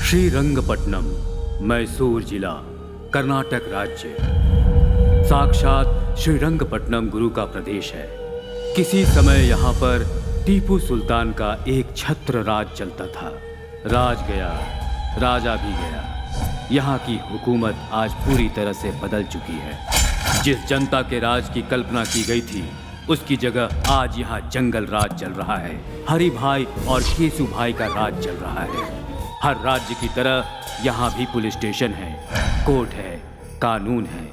श्रीरंगपट्टनम, मैसूर जिला, कर्नाटक राज्य। साक्षात श्रीरंगपट्टनम गुरु का प्रदेश है। किसी समय यहाँ पर टीपू सुल्तान का एक छत्र राज चलता था। राज गया, राजा भी गया। यहाँ की हुकूमत आज पूरी तरह से बदल चुकी है। जिस जनता के राज की कल्पना की गई थी, उसकी जगह आज यहाँ जंगल राज चल रहा है। हरि भाई और केसु भाई का राज चल रहा है। हर राज्य की तरह यहाँ भी पुलिस स्टेशन है, कोर्ट है, कानून है,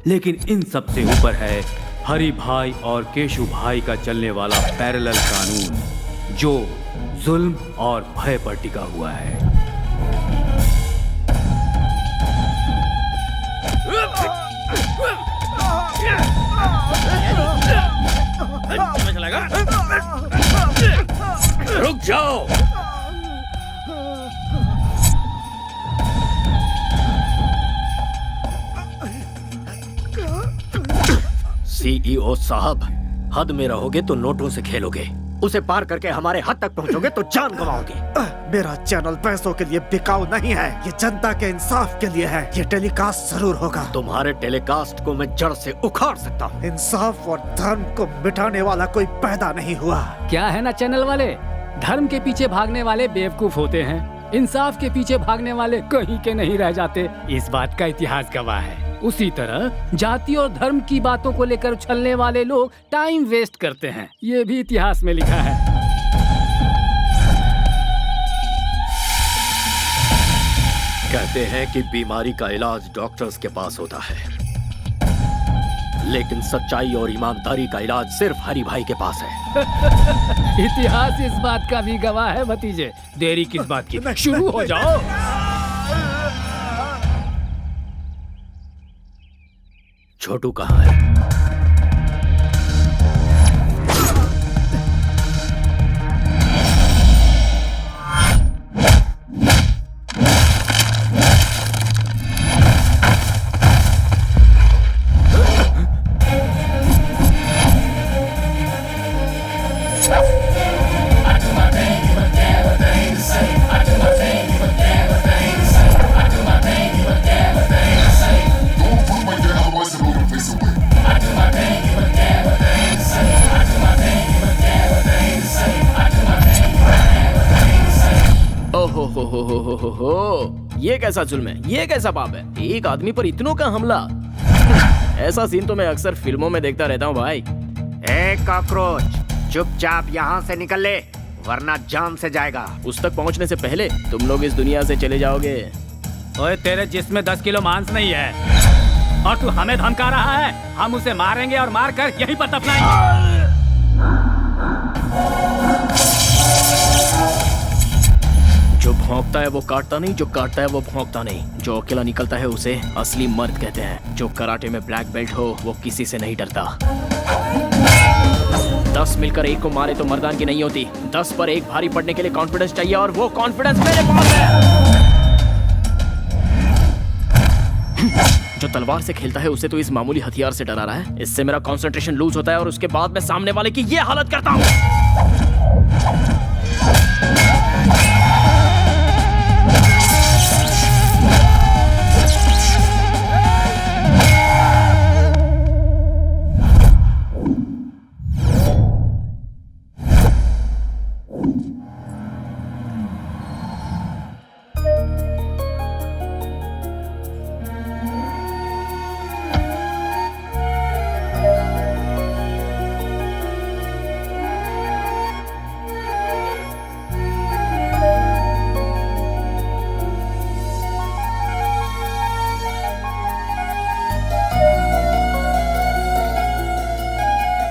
लेकिन इन सब से ऊपर है हरि भाई और केशु भाई का चलने वाला पैरेलल कानून, जो जुल्म और भय पर टिका हुआ है। रुक जाओ। सीईओ साहब, हद में रहोगे तो नोटों से खेलोगे, उसे पार करके हमारे हद तक पहुंचोगे तो जान गंवाओगे। मेरा चैनल पैसों के लिए बिकाऊ नहीं है, ये जनता के इंसाफ के लिए है। ये टेलीकास्ट जरूर होगा। तुम्हारे टेलीकास्ट को मैं जड़ से उखाड़ सकता हूँ। इंसाफ और धर्म को मिटाने वाला कोई पैदा नहीं हुआ। क्या है ना चैनल वाले, धर्म के पीछे भागने वाले बेवकूफ होते हैं, इंसाफ के पीछे भागने वाले कहीं के नहीं रह जाते। इस बात का इतिहास गवाह है। उसी तरह जाति और धर्म की बातों को लेकर उछलने वाले लोग टाइम वेस्ट करते हैं। ये भी इतिहास में लिखा है। कहते हैं कि बीमारी का इलाज डॉक्टर्स के पास होता है, लेकिन सच्चाई और ईमानदारी का इलाज सिर्फ हरि भाई के पास है। इतिहास इस बात का भी गवाह है भतीजे। देरी किस बात की, शुरू हो जाओ। छोटू कहाँ है? ये कैसा जुल्म है, ये कैसा पाप है, एक आदमी पर इतनों का हमला। ऐसा सीन तो मैं अक्सर फिल्मों में देखता रहता हूँ भाई। ए कॉकरोच, चुपचाप यहाँ से निकल ले, वरना जान से जाएगा। उस तक पहुँचने से पहले तुम लोग इस दुनिया से चले जाओगे। ओए, तेरे जिस्म में 10 किलो मांस नहीं है और तू हमें धमका रहा है। हम उसे मारेंगे और मार कर यहीं पर दफनाएंगे। जो भौंकता है वो काटता नहीं, जो काटता है वो भौंकता नहीं। जो अकेला निकलता है उसे असली मर्द कहते हैं। जो कराटे में ब्लैक बेल्ट हो वो किसी से नहीं डरता। 10 मिलकर एक को मारे तो मर्दान की नहीं होती। 10 पर एक भारी पड़ने के लिए कॉन्फिडेंस चाहिए, और वो कॉन्फिडेंस मेरे पास है। जो तलवार से खेलता है उसे तो इस मामूली हथियार से डरा रहा है। इससे मेरा कंसंट्रेशन लूज होता है और उसके बाद मैं सामने वाले की ये हालत करता हूँ।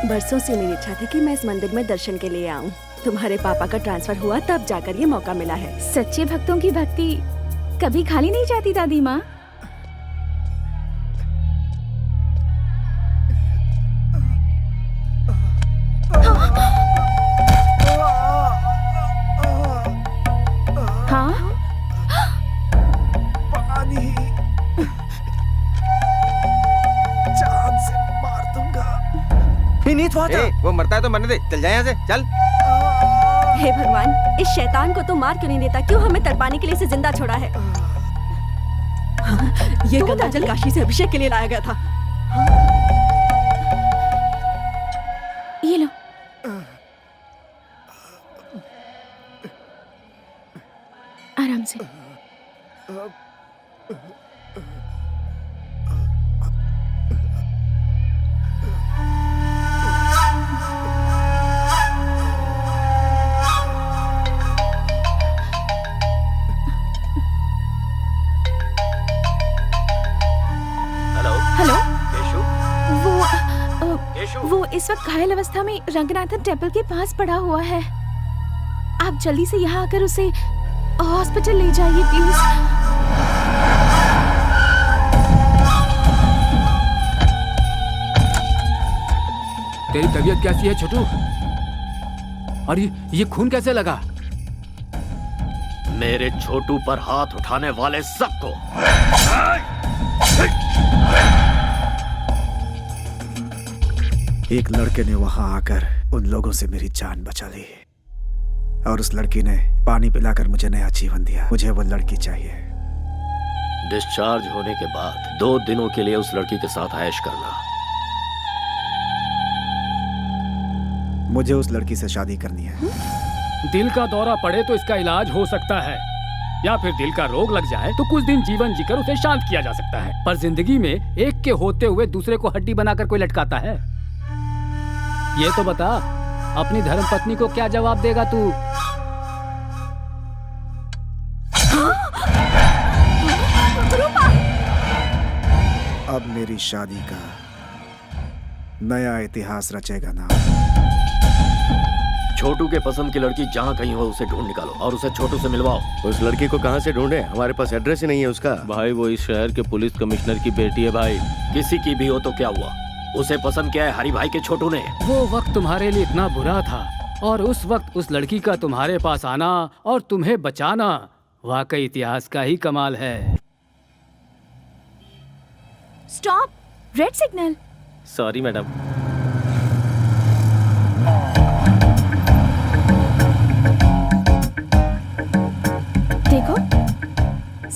बरसों से मेरी इच्छा थी कि मैं इस मंदिर में दर्शन के लिए आऊं। तुम्हारे पापा का ट्रांसफर हुआ तब जाकर ये मौका मिला है। सच्चे भक्तों की भक्ति कभी खाली नहीं जाती दादी माँ। हाँ, पानी, जान से मार दूंगा। वो मरता है तो मरने दे, चल जाए यहाँ से, चल। हे भगवान, इस शैतान को तो मार क्यों नहीं देता? क्यों हमें तड़पाने के लिए इसे जिंदा छोड़ा है? ये गंगाजल काशी से अभिषेक के लिए लाया गया था। ये लो। आराम से। हेलो। वो इस वक्त घायल अवस्था में रंगनाथन टेम्पल के पास पड़ा हुआ है। आप जल्दी से यहाँ आकर उसे हॉस्पिटल ले जाइए प्लीज। तेरी तबीयत कैसी है छोटू? और ये खून कैसे लगा? मेरे छोटू पर हाथ उठाने वाले सबको एक लड़के ने वहां आकर उन लोगों से मेरी जान बचा ली, और उस लड़की ने पानी पिलाकर मुझे नया जीवन दिया। मुझे वो लड़की चाहिए। डिस्चार्ज होने के बाद 2 दिनों के लिए उस लड़की के साथ ऐश करना। मुझे उस लड़की से शादी करनी है। दिल का दौरा पड़े तो इसका इलाज हो सकता है, या फिर दिल का रोग लग जाए तो कुछ दिन जीवन जीकर उसे शांत किया जा सकता है। पर जिंदगी में एक के होते हुए दूसरे को हड्डी बनाकर कोई लटकाता है? ये तो बता, अपनी धर्मपत्नी को क्या जवाब देगा तू? अब मेरी शादी का नया इतिहास रचेगा ना। छोटू के पसंद की लड़की जहाँ कहीं हो उसे ढूंढ निकालो और उसे छोटू से मिलवाओ। उस लड़की को कहाँ से ढूंढे? हमारे पास एड्रेस ही नहीं है उसका। भाई वो इस शहर के पुलिस कमिश्नर की बेटी है भाई। किसी की भी हो तो क्या हुआ, उसे पसंद किया है हरि भाई के छोटू ने। वो वक्त तुम्हारे लिए इतना बुरा था, और उस वक्त उस लड़की का तुम्हारे पास आना और तुम्हें बचाना वाकई इतिहास का ही कमाल है। Stop, red signal. Sorry madam. देखो,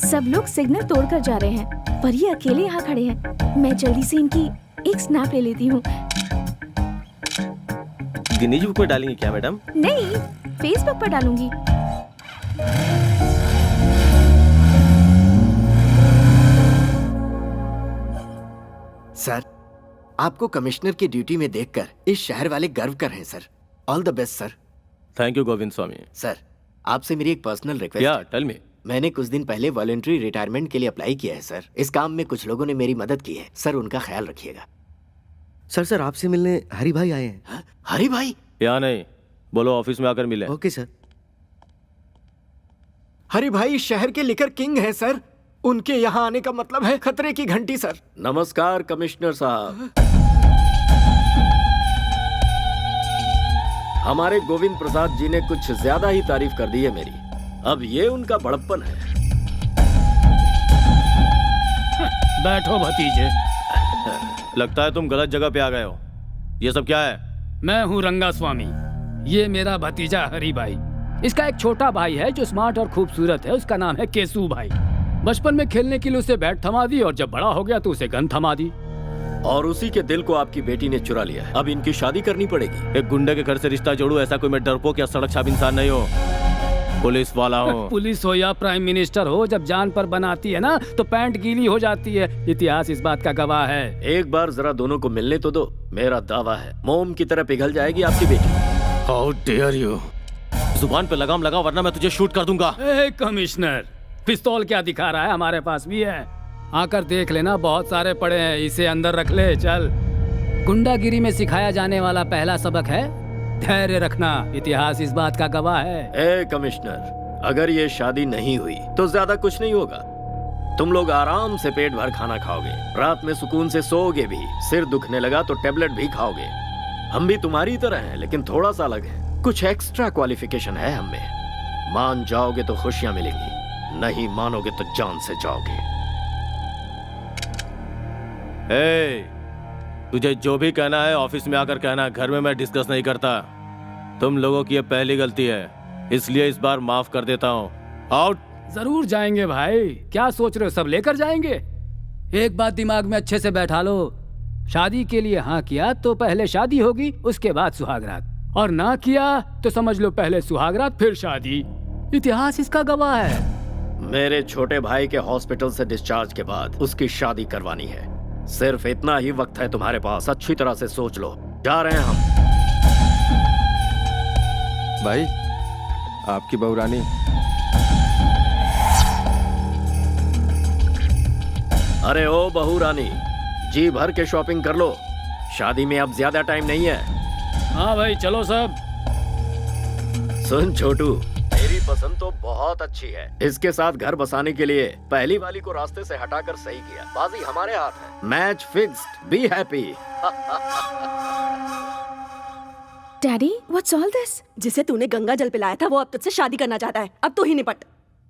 सब लोग सिग्नल तोड़कर जा रहे हैं, पर ये अकेले यहाँ खड़े हैं। मैं जल्दी से इनकी एक स्नैप ले लेती हूँ। गिनीज बुक में डालेंगे क्या मैडम? नहीं, फेसबुक पर डालूंगी। सर, आपको कमिश्नर की ड्यूटी में देखकर इस शहर वाले गर्व कर रहे हैं sir. All the best sir. Thank you Govind Swami. Sir, आपसे मेरी एक पर्सनल रिक्वेस्ट या है। Tell me. मैंने कुछ दिन पहले वॉलंटरी रिटायरमेंट के लिए अप्लाई किया है सर। इस काम में कुछ लोगों ने मेरी मदद की है सर, उनका ख्याल रखिएगा। सर आपसे मिलने हरि भाई आए हैं। हाँ? हरि भाई? या नहीं, बोलो ऑफिस में आकर मिले। Okay sir. हरि भाई इस शहर के लिकर किंग हैं सर। उनके यहाँ आने का मतलब है खतरे की घंटी सर। नमस्कार कमिश्नर साहब। हमारे गोविंद प्रसाद जी ने कुछ ज्यादा ही तारीफ कर दी है मेरी। अब ये उनका बड़प्पन है। बैठो भतीजे। लगता है तुम गलत जगह पे आ गए हो। ये सब क्या है? मैं हूँ रंगा स्वामी। ये मेरा भतीजा हरि भाई। इसका एक छोटा भाई है जो स्मार्ट और खूबसूरत है, उसका नाम है केसू भाई। बचपन में खेलने के लिए उसे बैट थमा दी और जब बड़ा हो गया तो उसे गन थमा दी। और उसी के दिल को आपकी बेटी ने चुरा लिया है। अब इनकी शादी करनी पड़ेगी। एक गुंडे के घर से रिश्ता जोड़ू, ऐसा कोई मैं डरपोक या सड़क छाप इंसान नहीं हो। पुलिस वाला हूँ। पुलिस हो या प्राइम मिनिस्टर हो, जब जान पर बनाती है ना तो पैंट गीली हो जाती है। इतिहास इस बात का गवाह है। एक बार जरा दोनों को मिलने तो दो। मेरा दावा है मोम की तरह पिघल जाएगी आपकी बेटी। How dare you. जुबान पे लगाम लगा वरना मैं तुझे शूट कर दूंगा। ए कमिश्नर, पिस्तौल क्या दिखा रहा है? हमारे पास भी है, आकर देख लेना, बहुत सारे पड़े हैं। इसे अंदर रख ले। चल। गुंडागिरी में सिखाया जाने वाला पहला सबक है धैर्य रखना। इतिहास इस बात का गवाह है। ए कमिश्नर, अगर ये शादी नहीं हुई तो ज्यादा कुछ नहीं होगा। तुम लोग आराम से पेट भर खाना खाओगे, रात में सुकून से सोओगे भी। सिर दुखने लगा तो टेबलेट भी खाओगे। हम भी तुम्हारी तरह हैं, लेकिन थोड़ा सा अलग है। कुछ एक्स्ट्रा क्वालिफिकेशन है हमें। मान जाओगे तो खुशियां मिलेंगी, नहीं मानोगे तो जान से जाओगे। तुझे जो भी कहना है ऑफिस में आकर कहना। घर में मैं डिस्कस नहीं करता। तुम लोगों की ये पहली गलती है, इसलिए इस बार माफ कर देता हूँ। आउट। जरूर जाएंगे भाई, क्या सोच रहे हो सब लेकर जाएंगे। एक बात दिमाग में अच्छे से बैठा लो, शादी के लिए हाँ किया तो पहले शादी होगी, उसके बाद सुहागरात, और ना किया तो समझ लो पहले सुहागरात फिर शादी। इतिहास इसका गवाह है। मेरे छोटे भाई के हॉस्पिटल से डिस्चार्ज के बाद उसकी शादी करवानी है। सिर्फ इतना ही वक्त है तुम्हारे पास, अच्छी तरह से सोच लो। जा रहे हैं हम। भाई, आपकी बहू रानी। अरे ओ बहू रानी, जी भर के शॉपिंग कर लो, शादी में अब ज्यादा टाइम नहीं है। हाँ भाई चलो सब। सुन छोटू, मेरी पसंद तो बहुत अच्छी है। इसके साथ घर बसाने के लिए पहली वाली को रास्ते से हटाकर सही किया। बाजी हमारे हाथ है। Match fixed, be happy. Daddy, what's all this? जिसे तूने गंगा जल पिलाया था वो अब तुझसे शादी करना चाहता है। अब तू ही निपट।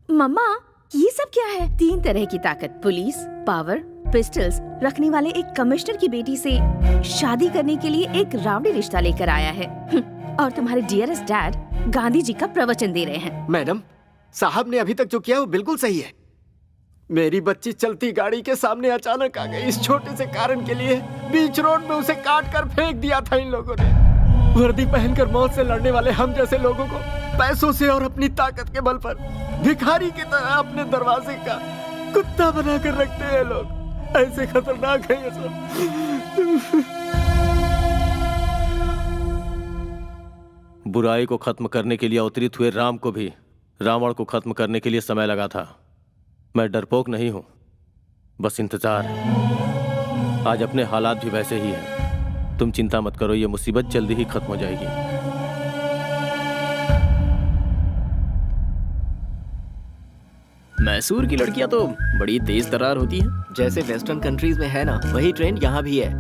मम्मा, ये सब क्या है? 3 तरह की ताकत, पुलिस, पावर, पिस्टल्स रखने वाले एक कमिश्नर की बेटी से शादी करने के लिए एक रावड़ी रिश्ता लेकर आया है। और तुम्हारे डियरेस्ट डैड गांधी जी का प्रवचन दे रहे हैं। मैडम, साहब ने अभी तक जो किया वो बिल्कुल सही है। मेरी बच्ची चलती गाड़ी के सामने अचानक आ गई। इस छोटे से कारण के लिए बीच रोड में उसे काट कर फेंक दिया था इन लोगों ने। वर्दी पहनकर मौत से लड़ने वाले हम जैसे लोगों को पैसों से और अपनी ताकत के बल पर भिखारी की तरह अपने दरवाजे का कुत्ता बना कर रखते हैं लोग। ऐसे खतरनाक है ये सब। बुराई को खत्म करने के लिए अवतरित हुए राम को भी रावण को खत्म करने के लिए समय लगा था। मैं डरपोक नहीं हूं, बस इंतजार। आज अपने हालात भी वैसे ही हैं। तुम चिंता मत करो, ये मुसीबत जल्दी ही खत्म हो जाएगी। मैसूर की लड़कियां तो बड़ी तेज तर्रार होती हैं। जैसे वेस्टर्न कंट्रीज में है ना, वही ट्रेंड यहाँ भी है।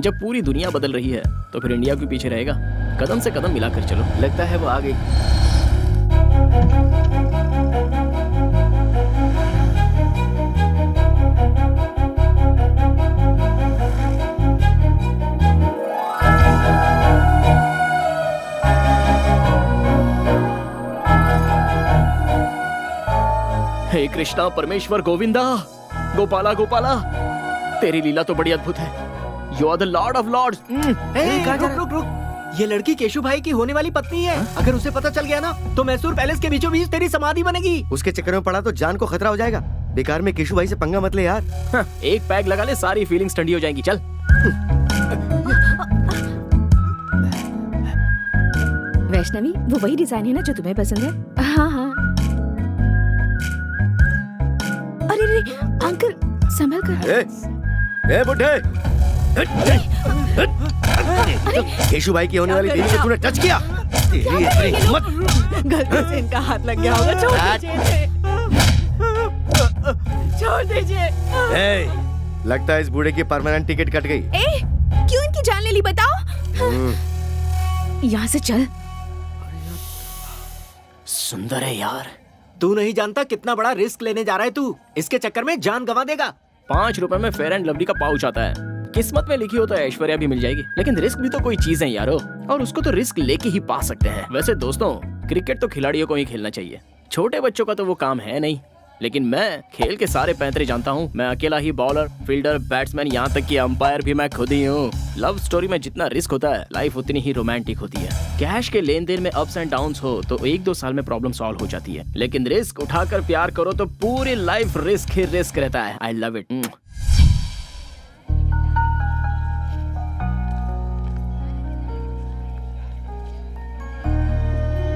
जब पूरी दुनिया बदल रही है तो फिर इंडिया क्यों पीछे रहेगा? कदम से कदम मिलाकर चलो। लगता है वो आ गई। हे कृष्णा परमेश्वर गोविंदा, गोपाला गोपाला, तेरी लीला तो बड़ी अद्भुत है। You are the lord of lords. रुक। ये लड़की केशु भाई की होने वाली पत्नी है। अगर उसे पता चल गया ना तो मैसूर पैलेस के बीचों बीच तेरी समाधि बनेगी। उसके चक्कर में पड़ा तो जान को खतरा हो जाएगा। बेकार में केशु भाई से पंगा मत ले यार। एक पैग लगा ले, सारी फीलिंग्स ठंडी हो जाएंगी। चल। वैष्णवी, वो वही डिजाइन है ना जो तुम्हें पसंद है? हाँ हाँ। अरे अंकल, संभल कर। ए बुड्ढे, केशु भाई की होने वाली बीवी को तूने टच किया। तेरी इतनी हिम्मत। गलती से इनका हाथ लग गया होगा। छोड़ दीजिए। लगता है इस बूढ़े की परमानेंट टिकट कट गई। क्यों इनकी जान ले ली बताओ? यहाँ से चल। सुंदर है यार। तू नहीं जानता कितना बड़ा रिस्क लेने जा रहा है तू। इसके चक्कर में जान गंवा देगा। 5 रुपए में फेयर एंड लवली का पाउच आता है। किस्मत में लिखी हो तो ऐश्वर्या भी मिल जाएगी, लेकिन रिस्क भी तो कोई चीज है यारो, और उसको तो रिस्क लेके ही पा सकते हैं। वैसे दोस्तों, क्रिकेट तो खिलाड़ियों को ही खेलना चाहिए, छोटे बच्चों का तो वो काम है नहीं। लेकिन मैं खेल के सारे पैंतरे जानता हूँ। मैं अकेला ही बॉलर, फील्डर, बैट्समैन, यहाँ तक कि अंपायर भी मैं खुद ही हूँ। लव स्टोरी में जितना रिस्क होता है, लाइफ उतनी ही रोमांटिक होती है। कैश के लेन देन में अप्स एंड डाउन्स हो तो 1-2 साल में प्रॉब्लम सॉल्व हो जाती है, लेकिन रिस्क उठाकर प्यार करो तो पूरी लाइफ रिस्क ही रिस्क रहता है। I love it.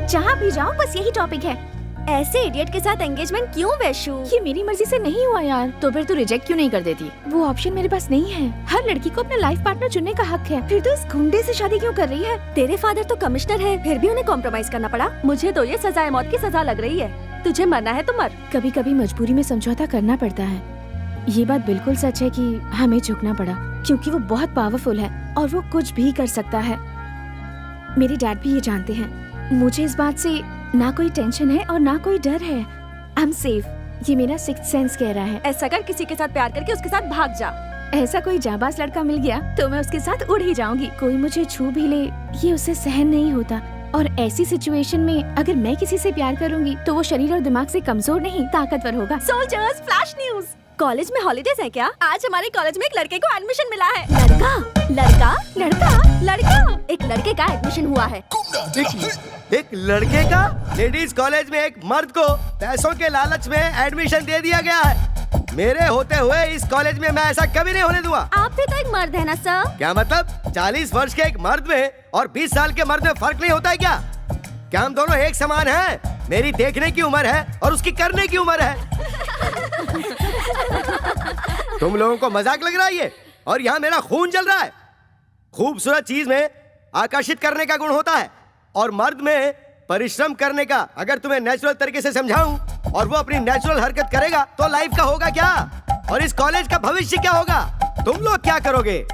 जहाँ भी जाओ बस यही टॉपिक है। ऐसे इडियट के साथ एंगेजमेंट क्यों वैशु? ये मेरी मर्जी से नहीं हुआ यार। तो फिर तू रिजेक्ट क्यों नहीं कर देती? वो ऑप्शन मेरे पास नहीं है। हर लड़की को अपना लाइफ पार्टनर चुनने का हक है। फिर तो इस गुंडे से शादी क्यों कर रही है? तेरे फादर तो कमिश्नर है, फिर भी उन्हें कॉम्प्रोमाइज करना पड़ा। मुझे तो ये सजाए मौत की सजा लग रही है। तुझे मरना है तो मर। कभी कभी मजबूरी में समझौता करना पड़ता है। ये बात बिल्कुल सच है कि हमें झुकना पड़ा, क्योंकि वो बहुत पावरफुल है और वो कुछ भी कर सकता है। मेरे डैड भी ये जानते हैं। मुझे इस बात से ना कोई टेंशन है और ना कोई डर है। I am safe. ये मेरा सिक्स्थ सेंस कह रहा है। ऐसा कर, किसी के साथ प्यार करके उसके साथ भाग जा। ऐसा कोई जाबाज लड़का मिल गया तो मैं उसके साथ उड़ ही जाऊंगी। कोई मुझे छू भी ले, ये उसे सहन नहीं होता। और ऐसी सिचुएशन में अगर मैं किसी से प्यार करूंगी तो वो शरीर और दिमाग से कमजोर नहीं ताकतवर होगा। Soldiers, flash news. कॉलेज में हॉलीडेज है क्या? आज हमारे कॉलेज में एक लड़के को एडमिशन मिला है। लड़का, लड़का, लड़का, लड़का। एक लड़के का एडमिशन हुआ है। एक लड़के का? लेडीज कॉलेज में एक मर्द को पैसों के लालच में एडमिशन दे दिया गया है। मेरे होते हुए इस कॉलेज में मैं ऐसा कभी नहीं होने दूंगा। आप भी तो एक मर्द है ना सर? क्या मतलब? 40 वर्ष के एक मर्द में और 20 साल के मर्द में फर्क नहीं होता है क्या? क्या हम दोनों एक समान हैं? मेरी देखने की उम्र है और उसकी करने की उम्र है। तुम लोगों को मजाक लग रहा है ये? और यहाँ मेरा खून जल रहा है। खूबसूरत चीज में आकर्षित करने का गुण होता है और मर्द में परिश्रम करने का। अगर तुम्हें नेचुरल तरीके से समझाऊं और वो अपनी नेचुरल हरकत करेगा तो लाइफ का होगा क्या? और इस कॉलेज का भविष्य क्या होगा? तुम लोग क्या करोगे?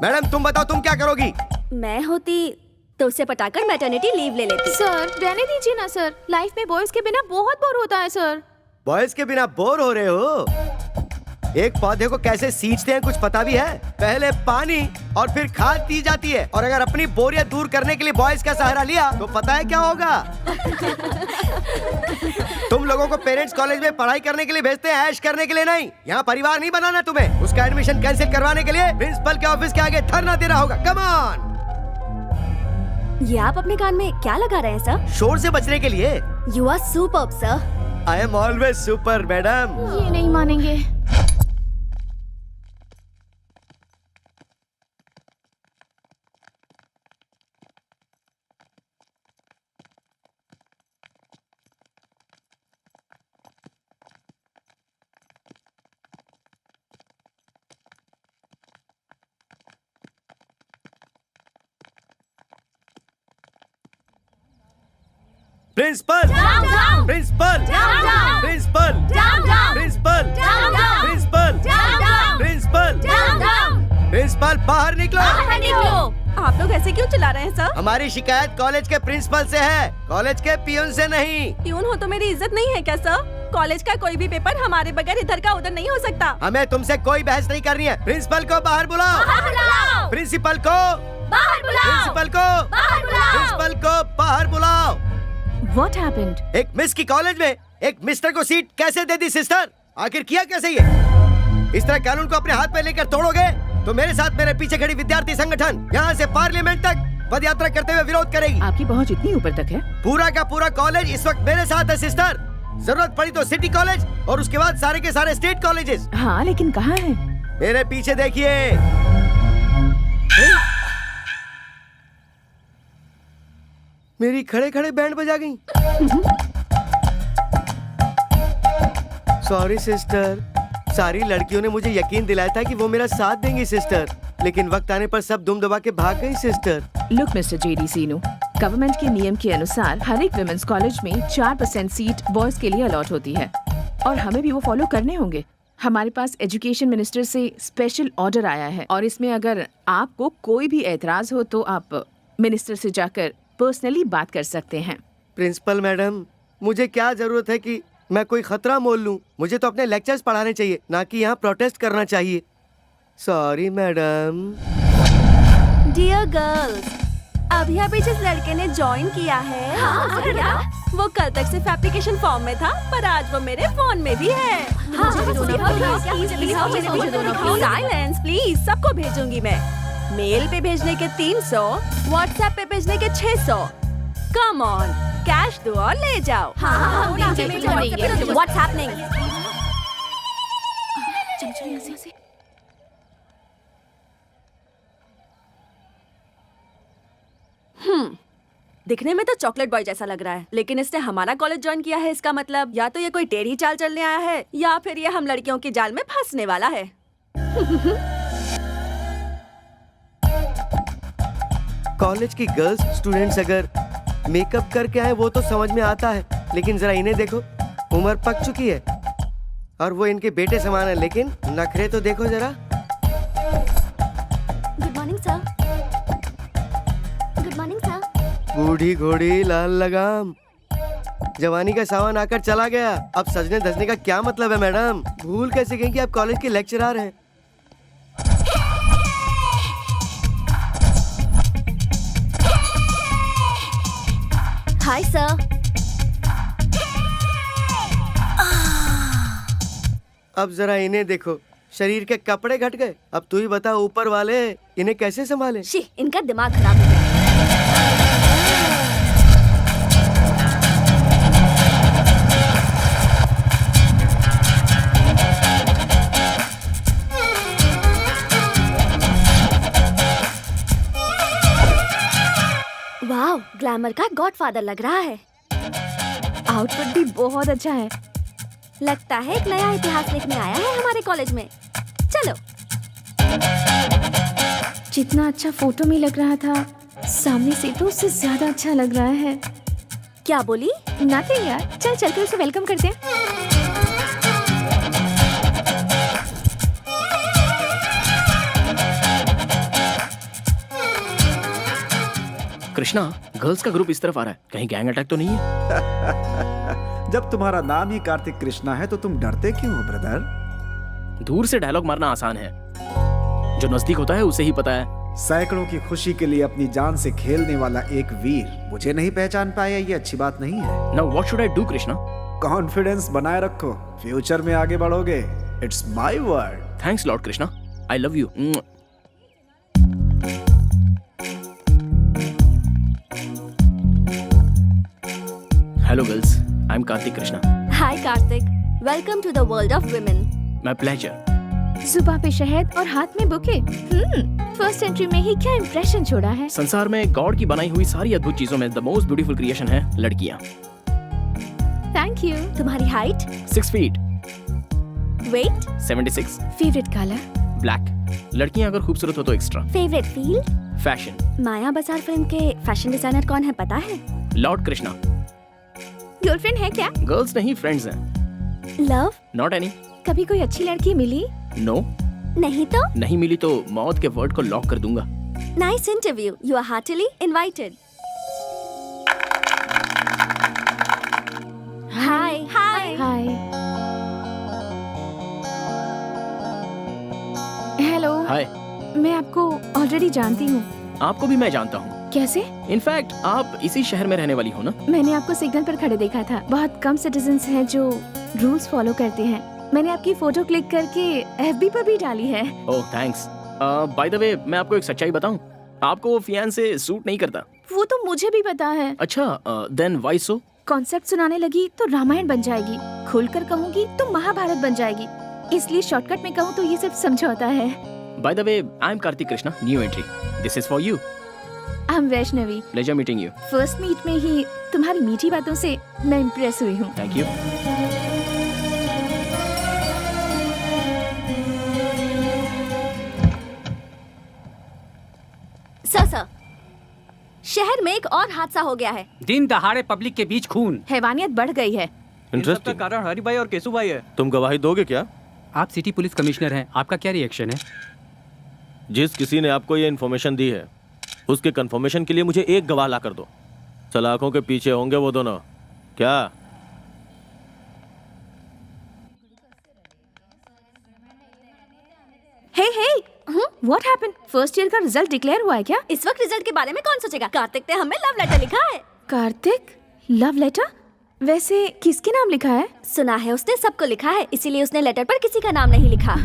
मैडम तुम बताओ, तुम क्या करोगी? मैं होती तो उसे पटाकर मैटरनिटी लीव ले लेती। सर रहने दीजिए ना सर, लाइफ में बॉयज के बिना बहुत बोर होता है सर। बॉयज के बिना बोर हो रहे हो? एक पौधे को कैसे सींचते हैं कुछ पता भी है? पहले पानी और फिर खाद दी जाती है। और अगर अपनी बोरियत दूर करने के लिए बॉयज का सहारा लिया तो पता है क्या होगा? तुम लोगों को पेरेंट्स कॉलेज में पढ़ाई करने के लिए भेजते हैं, ऐश करने के लिए नहीं। यहाँ परिवार नहीं बनाना तुम्हें। उसका एडमिशन कैंसिल करवाने के लिए प्रिंसिपल के ऑफिस के आगे धरना देना होगा। Come on. ये आप अपने कान में क्या लगा रहे हैं सर? शोर से बचने के लिए। You are superb sir. I am always super madam. ये नहीं मानेंगे। Principal, principal, principal, principal, principal, principal, principal बाहर निकलो। आप लोग ऐसे क्यों चिल्ला रहे हैं सर? हमारी शिकायत कॉलेज के प्रिंसिपल से है, कॉलेज के पियून से नहीं। प्यून हो तो मेरी इज्जत नहीं है क्या सर? कॉलेज का कोई भी पेपर हमारे बगैर इधर का उधर नहीं हो सकता। हमें तुमसे कोई बहस नहीं करनी है। प्रिंसिपल को बाहर बुलाओ। प्रिंसिपल को बाहर बुलाओ। प्रिंसिपल को बाहर बुलाओ। प्रिंसिपल को बाहर बुलाओ। What happened? एक मिस की कॉलेज में एक मिस्टर को सीट कैसे दे दी सिस्टर? आखिर किया कैसे ये? इस तरह कानून को अपने हाथ में लेकर तोड़ोगे तो मेरे साथ मेरे पीछे खड़ी विद्यार्थी संगठन यहाँ से पार्लियामेंट तक पद यात्रा करते हुए विरोध करेगी। आपकी पहुंच इतनी ऊपर तक है? पूरा का पूरा कॉलेज इस वक्त मेरे साथ है सिस्टर। जरूरत पड़ी तो सिटी कॉलेज और उसके बाद सारे के सारे स्टेट कॉलेजेस। हाँ लेकिन कहाँ है? मेरे पीछे देखिए। मेरी खड़े खड़े बैंड बजा गई। सॉरी सिस्टर, सारी लड़कियों ने मुझे यकीन दिलाया था कि वो मेरा साथ देंगी सिस्टर, लेकिन वक्त आने पर सब दुम दबा के भाग गई सिस्टर। लुक मिस्टर जेडी सीनू, गवर्नमेंट के नियम के अनुसार हर एक विमेंस कॉलेज में 4% सीट बॉयज के लिए अलॉट होती है और हमें भी वो फॉलो करने होंगे। हमारे पास एजुकेशन मिनिस्टर से स्पेशल ऑर्डर आया है और इसमें अगर आपको कोई भी एतराज हो तो आप मिनिस्टर से जाकर पर्सनली बात कर सकते हैं। प्रिंसिपल मैडम, मुझे क्या जरूरत है कि मैं कोई खतरा मोल लूं? मुझे तो अपने लेक्चर्स पढ़ाने चाहिए, ना कि यहाँ प्रोटेस्ट करना चाहिए। Sorry madam. डियर गर्ल्स, अभी अभी जिस लड़के ने ज्वाइन किया है वो कल तक सिर्फ एप्लीकेशन फॉर्म में था, पर आज वो मेरे फोन में भी है। साइलेंस प्लीज, सबको भेजूंगी मैं। मेल पे भेजने के 300, व्हाट्सएप पे भेजने के 600। कम ऑन, कैश दो और ले जाओ। What's happening? दिखने में तो चॉकलेट बॉय जैसा लग रहा है, लेकिन इसने हमारा कॉलेज ज्वाइन किया है। इसका मतलब या तो ये कोई टेढ़ी चाल चलने आया है या फिर ये हम लड़कियों के जाल में फंसने वाला है। कॉलेज की गर्ल्स स्टूडेंट्स अगर मेकअप करके आए वो तो समझ में आता है, लेकिन जरा इन्हें देखो, उम्र पक चुकी है और वो इनके बेटे समान है, लेकिन नखरे तो देखो जरा। Good morning sir. Good morning sir. बूढ़ी घोड़ी लाल लगाम, जवानी का सावन आकर चला गया, अब सजने धजने का क्या मतलब है मैडम? भूल कैसे गई कि आप कॉलेज के लेक्चरर हैं? Bye sir. अब जरा इन्हें देखो, शरीर के कपड़े घट गए। अब तू ही बता ऊपर वाले इन्हें कैसे संभाले। शी, इनका दिमाग खराब हो गया। वाह, ग्लैमर का गॉडफादर लग रहा है। आउटफिट भी बहुत अच्छा है। लगता है एक नया इतिहास लिखने आया है हमारे कॉलेज में। चलो। जितना अच्छा फोटो में लग रहा था, सामने से तो उससे ज्यादा अच्छा लग रहा है। क्या बोली? नथिंग यार, चल चलकर उसे वेलकम करते हैं। कृष्णा, गर्ल्स का ग्रुप इस तरफ आ रहा है, कहीं गैंग अटैक तो नहीं है? जब तुम्हारा नाम ही कार्तिक कृष्णा है तो तुम डरते क्यों हो ब्रदर? दूर से डायलॉग मारना आसान है, जो नजदीक होता है उसे ही पता है। सैकड़ों की खुशी के लिए अपनी जान से खेलने वाला एक वीर मुझे नहीं पहचान पाया, ये अच्छी बात नहीं है। Now what should I do Krishna? Confidence बनाए रखो, फ्यूचर में आगे बढ़ोगे। It's my word. Thanks Lord Krishna, I love you. Hello girls, I am Kartik Krishna. Hi Kartik, welcome to the world of women. My pleasure. जुबां पे शहद और हाथ में बुके। फर्स्ट एंट्री में ही क्या इंप्रेशन छोड़ा है। संसार में गॉड की बनाई हुई सारी अद्भुत चीजों में द मोस्ट ब्यूटीफुल क्रिएशन है लड़कियां। Thank you. तुम्हारी height? 6 feet. Weight? 76। Favourite colour? Black. लड़कियां अगर खूबसूरत हो तो extra. Favourite field? Fashion. Maya Bazaar film के फैशन डिजाइनर कौन है पता है? लॉर्ड कृष्णा। गर्लफ्रेंड है क्या? गर्ल्स नहीं, फ्रेंड्स हैं। लव? Not any. कभी कोई अच्छी लड़की मिली? नो। नहीं तो? नहीं मिली तो मौत के वर्ड को लॉक कर दूंगा। Nice interview, you are heartly invited. Hi hi hi. Hello. Hi. मैं आपको ऑलरेडी जानती हूँ। आपको भी मैं जानता हूँ। कैसे? इनफैक्ट आप इसी शहर में रहने वाली हो ना? मैंने आपको सिग्नल पर खड़े देखा था। बहुत कम सिटीजन्स हैं जो रूल्स फॉलो करते हैं। मैंने आपकी फोटो क्लिक करके एफबी पर भी डाली है। ओह थैंक्स। बाय द वे, मैं आपको एक सच्चाई बताऊं, आपको वो फियांसे सूट नहीं करता। वो तो मुझे भी पता है। अच्छा, देन व्हाई सो? कॉन्सेप्ट सुनाने लगी तो रामायण बन जाएगी, खुलकर कहूंगी तो महाभारत बन जाएगी, इसलिए शॉर्टकट में कहूँ तो ये सिर्फ समझौता है। By the way, I am Kartik Krishna, new entry. This is for you. I am Vaishnavi. Pleasure meeting you. First meet में ही तुम्हारी मीठी बातों से मैं इम्प्रेस हुई हूँ। Thank you. सर, शहर में एक और हादसा हो गया है। दिन दहाड़े पब्लिक के बीच खून। हैवानियत बढ़ गई है। इंटरेस्टिंग। कारण हरी भाई और केसु भाई है। तुम गवाही दोगे क्या? आप सिटी पुलिस कमिश्नर हैं, आपका क्या रिएक्शन है? जिस किसी ने आपको ये इन्फॉर्मेशन दी है उसके कंफर्मेशन के लिए मुझे एक गवाह ला कर दो। सलाखों के पीछे होंगे वो दोनों। क्या? Hey what happened? First year का रिजल्ट डिक्लेयर हुआ है क्या? इस वक्त रिजल्ट के बारे में कौन सोचेगा? कार्तिक ने हमें लव लेटर लिखा है। कार्तिक? Love letter? वैसे किसके नाम लिखा है? सुना है उसने सबको लिखा है, इसीलिए उसने लेटर पर किसी का नाम नहीं लिखा।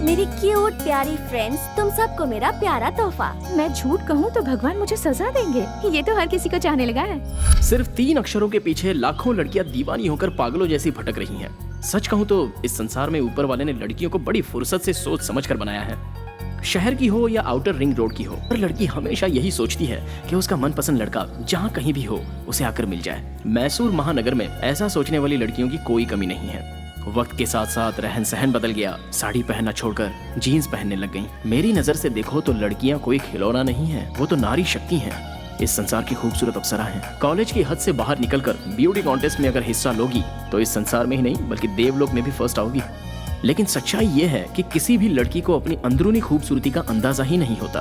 मेरी क्यूट प्यारी फ्रेंड्स, तुम सबको मेरा प्यारा तोहफा। मैं झूठ कहूँ तो भगवान मुझे सजा देंगे। ये तो हर किसी को चाहने लगा है। सिर्फ 3 अक्षरों के पीछे लाखों लड़कियां दीवानी होकर पागलों जैसी भटक रही हैं। सच कहूँ तो इस संसार में ऊपर वाले ने लड़कियों को बड़ी फुर्सत से सोच समझ कर बनाया है। शहर की हो या आउटर रिंग रोड की हो, पर लड़की हमेशा यही सोचती है कि उसका मनपसंद लड़का जहाँ कहीं भी हो उसे आकर मिल जाए। मैसूर महानगर में ऐसा सोचने वाली लड़कियों की कोई कमी नहीं है। वक्त के साथ साथ रहन सहन बदल गया, साड़ी पहनना छोड़कर जीन्स पहनने लग गईं। मेरी नजर से देखो तो लड़कियां कोई खिलौना नहीं है, वो तो नारी शक्ति हैं। इस संसार की खूबसूरत अप्सरा हैं। कॉलेज की हद से बाहर निकलकर ब्यूटी कॉन्टेस्ट में अगर हिस्सा लोगी तो इस संसार में ही नहीं बल्कि देवलोक में भी फर्स्ट आओगी। लेकिन सच्चाई ये है कि किसी भी लड़की को अपनी अंदरूनी खूबसूरती का अंदाजा ही नहीं होता।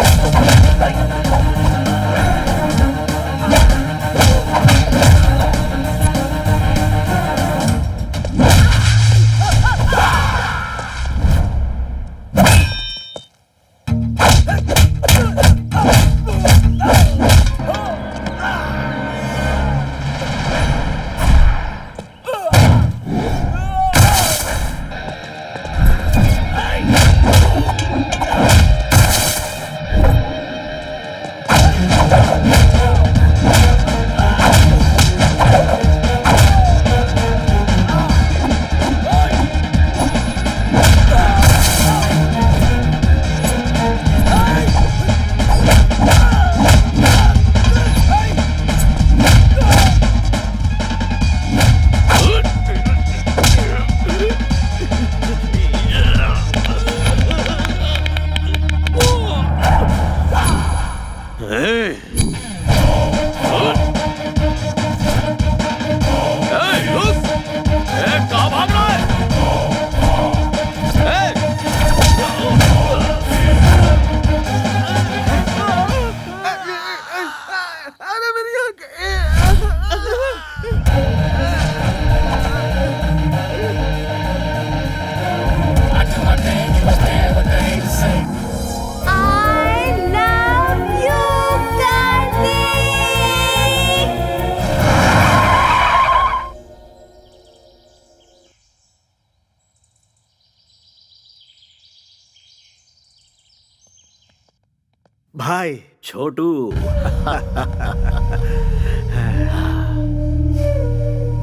भाई छोटू।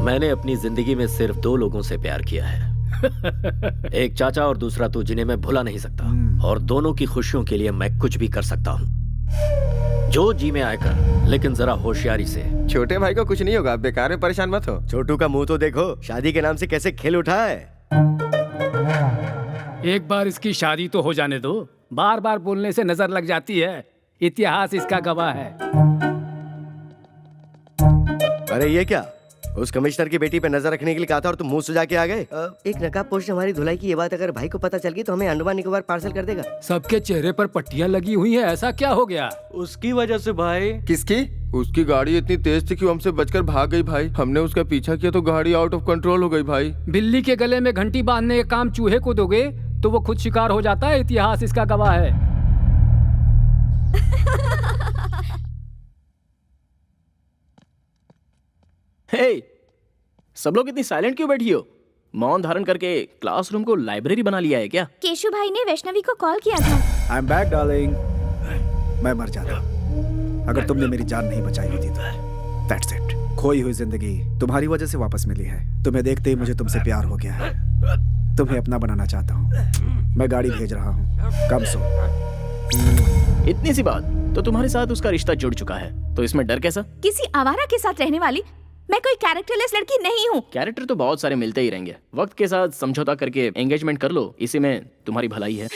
मैंने अपनी जिंदगी में सिर्फ 2 लोगों से प्यार किया है, एक चाचा और दूसरा तू, जिन्हें मैं भुला नहीं सकता। और दोनों की खुशियों के लिए मैं कुछ भी कर सकता हूँ। जो जी में आकर, लेकिन जरा होशियारी से। छोटे भाई को कुछ नहीं होगा, बेकार में परेशान मत हो। छोटू का मुंह तो देखो, शादी के नाम से कैसे खेल उठा है। एक बार इसकी शादी तो हो जाने दो, बार बार बोलने से नजर लग जाती है। इतिहास इसका गवाह है। अरे ये क्या, उस कमिश्नर की बेटी पे नजर रखने के लिए कहा था और तुम मुंह सुजा के आ गए। एक नकाबपोश ने हमारी धुलाई की ये बात अगर भाई को पता चल गई तो हमें अंडमान निकोबार पार्सल कर देगा। सबके चेहरे पर पट्टियां लगी हुई हैं, ऐसा क्या हो गया? उसकी वजह से भाई। किसकी? उसकी गाड़ी इतनी तेज थी कि वो हमसे बचकर भाग गई भाई। हमने उसका पीछा किया तो गाड़ी आउट ऑफ कंट्रोल हो गई भाई। बिल्ली के गले में घंटी बांधने का काम चूहे को दोगे तो वो खुद शिकार हो जाता है। इतिहास इसका गवाह है। हे, सब लोग इतनी साइलेंट क्यों बैठी हो? मौन धारण करके क्लासरूम को लाइब्रेरी बना लिया है क्या? केशु भाई ने वैष्णवी को कॉल किया था। I am back darling. मैं मर जाता अगर तुमने मेरी जान नहीं बचाई होती तो। That's it. खोई हुई जिंदगी तुम्हारी वजह से वापस मिली है। तुम्हें देखते ही मुझे तुमसे प्यार हो गया है। तुम्हें अपना बनाना चाहता हूँ। मैं गाड़ी भेज रहा हूँ, कम सो। इतनी सी बात तो तुम्हारे साथ उसका रिश्ता जुड़ चुका है, तो इसमें डर कैसा? किसी आवारा के साथ रहने वाली मैं कोई कैरेक्टरलेस लड़की नहीं हूँ। कैरेक्टर तो बहुत सारे मिलते ही रहेंगे, वक्त के साथ समझौता करके एंगेजमेंट कर लो, इसी में तुम्हारी भलाई है।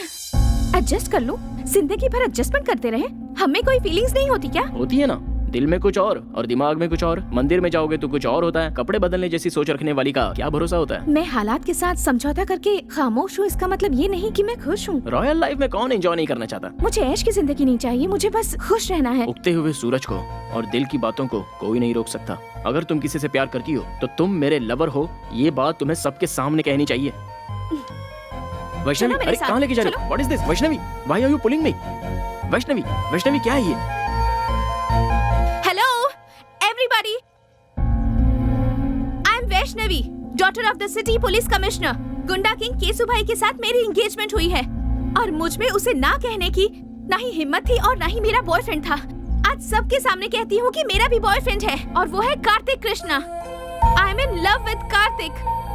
एडजस्ट कर लूं? जिंदगी भर एडजस्टमेंट करते रहे, हमें कोई फीलिंग्स नहीं होती क्या? होती है ना, दिल में कुछ और दिमाग में कुछ और। मंदिर में जाओगे तो कुछ और होता है। कपड़े बदलने जैसी सोच रखने वाली का क्या भरोसा होता है? मैं हालात के साथ समझौता करके खामोश हूँ, इसका मतलब ये नहीं कि मैं खुश हूँ। रॉयल लाइफ में कौन एंजॉय नहीं करना चाहता? मुझे ऐश की जिंदगी नहीं चाहिए, मुझे बस खुश रहना है। उगते हुए सूरज को और दिल की बातों को कोई नहीं रोक सकता। अगर तुम किसी से प्यार करती हो तो तुम मेरे लवर हो, ये बात तुम्हें सबके सामने कहनी चाहिए। वैष्णवी, अरे कहाँ लेके जा रहे हो? What is this? Vaishnavi, why are you pulling me? Vaishnavi, Vaishnavi क्या है ये? Hello everybody, I am Vaishnavi, daughter of the city police commissioner. Goonda king Kesu भाई के साथ मेरी एंगेजमेंट हुई है और मुझ में उसे ना कहने की ना ही हिम्मत थी और ना ही मेरा बॉयफ्रेंड था। आज सबके सामने कहती हूँ कि मेरा भी बॉयफ्रेंड है और वो है Kartik Krishna. I am in love with Kartik.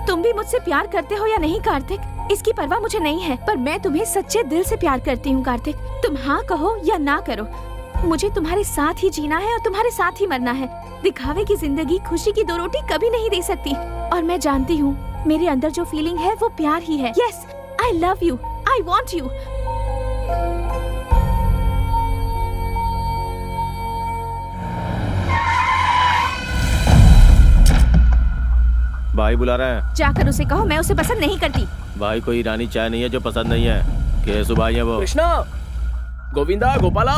तुम भी मुझसे प्यार करते हो या नहीं कार्तिक, इसकी परवाह मुझे नहीं है, पर मैं तुम्हें सच्चे दिल से प्यार करती हूँ कार्तिक। तुम हाँ कहो या ना करो, मुझे तुम्हारे साथ ही जीना है और तुम्हारे साथ ही मरना है। दिखावे की जिंदगी खुशी की 2 रोटी कभी नहीं दे सकती और मैं जानती हूँ मेरे अंदर जो फीलिंग है वो प्यार ही है। Yes, I love you, I want you. भाई बुला रहा है। जाकर उसे कहो मैं उसे पसंद नहीं करती। भाई कोई ईरानी चाय नहीं है जो पसंद नहीं है। केसु भाई है वो। कृष्णा, गोविंदा, गोपाला,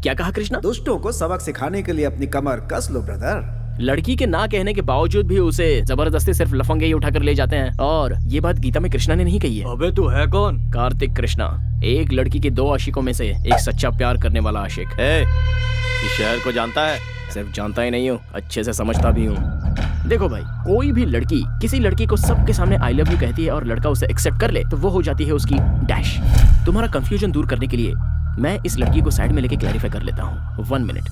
क्या कहा कृष्णा? दुष्टों को सबक सिखाने के लिए अपनी कमर कस लो ब्रदर। लड़की के ना कहने के बावजूद भी उसे जबरदस्ती सिर्फ लफंगे ही उठाकर ले जाते हैं। और ये बात गीता में कृष्णा ने नहीं कही है। अबे तू है कौन? कार्तिक कृष्णा, एक लड़की के 2 आशिकों में से एक सच्चा प्यार करने वाला आशिक। इस शहर को जानता है? सिर्फ जानता ही नहीं हूँ, अच्छे से समझता भी हूँ। देखो भाई, कोई भी लड़की किसी लड़की को सबके सामने आई लव यू कहती है और लड़का उसे एक्सेप्ट कर ले तो वो हो जाती है उसकी डैश। तुम्हारा कंफ्यूजन दूर करने के लिए मैं इस लड़की को साइड में लेके क्लैरिफाई कर लेता हूँ। 1 मिनट।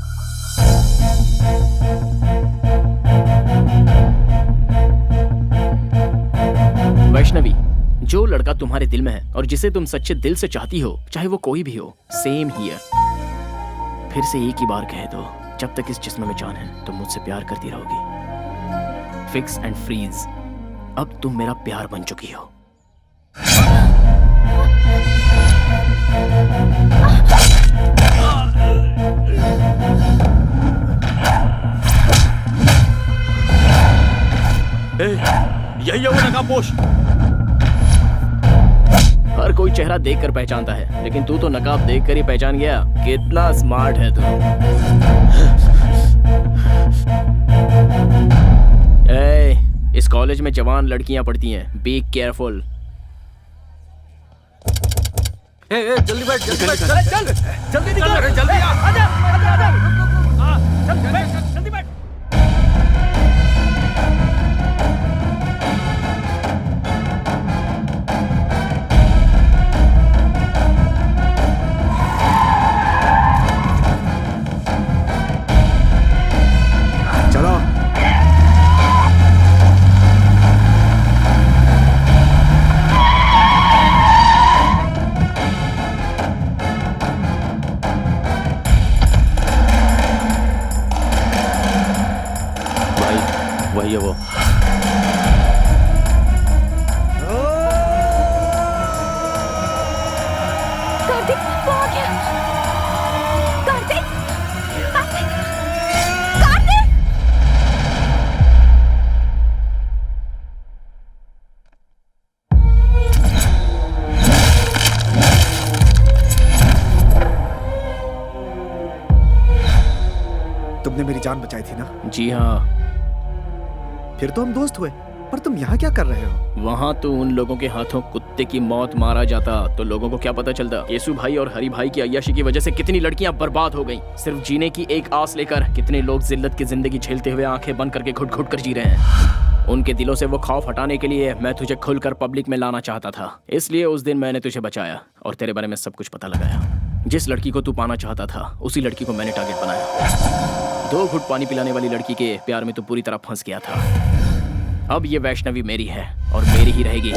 वैष्णवी, जो लड़का तुम्हारे दिल में है और जिसे तुम सच्चे दिल से चाहती हो, चाहे वो कोई भी हो, सेम हियर। फिर से एक ही बार कह दो, जब तक इस जिस्म में जान है तुम मुझसे प्यार करती रहोगी। फिक्स एंड फ्रीज, अब तुम मेरा प्यार बन चुकी हो। यही है वो नकाबपोश। हर कोई चेहरा देखकर पहचानता है, लेकिन तू तो नकाब देखकर ही पहचान गया। कितना स्मार्ट है तू। इस कॉलेज में जवान लड़कियां पढ़ती हैं, बी केयरफुल। जल्दी बैठ, जल्दी बैठ, चल जल्दी निकल, जल्दी आजा, जल्दी बैठ। तुमने मेरी जान बचाई थी ना? जी हाँ। फिर तो हम दोस्त हुए, पर तुम यहाँ क्या कर रहे हो? वहाँ तो उन लोगों के हाथों कुत्ते की मौत मारा जाता तो लोगों को क्या पता चलता। केशु भाई और हरि भाई की अय्याशी की वजह से कितनी लड़कियां बर्बाद हो गईं। सिर्फ जीने की एक आस लेकर कितने लोग जिल्लत की जिंदगी झेलते हुए आंखें बंद करके घुट घुट कर जी रहे हैं। उनके दिलों से वो खौफ हटाने के लिए मैं तुझे खुलकर पब्लिक में लाना चाहता था, इसलिए उस दिन मैंने तुझे बचाया और तेरे बारे में सब कुछ पता लगाया। जिस लड़की को तू पाना चाहता था उसी लड़की को मैंने टारगेट बनाया। 2 घुट पानी पिलाने वाली लड़की के प्यार में तू पूरी तरह फंस गया था। अब ये वैष्णवी मेरी है और मेरी ही रहेगी।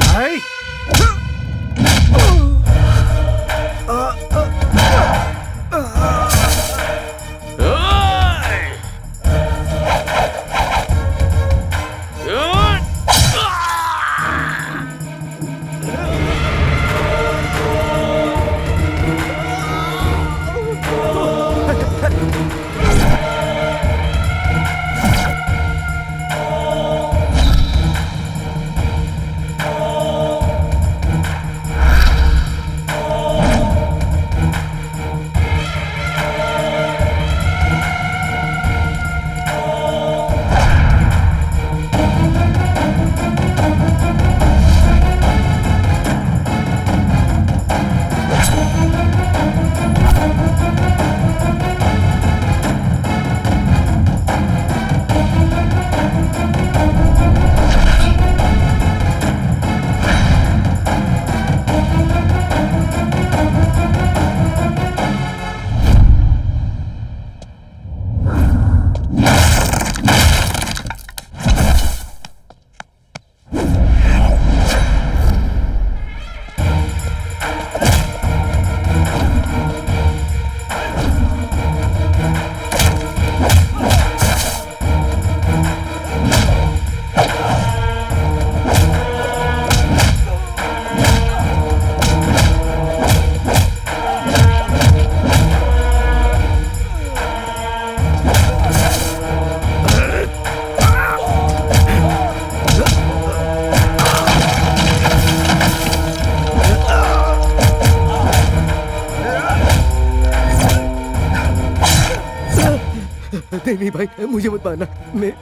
नहीं भाई, मुझे मत मारना,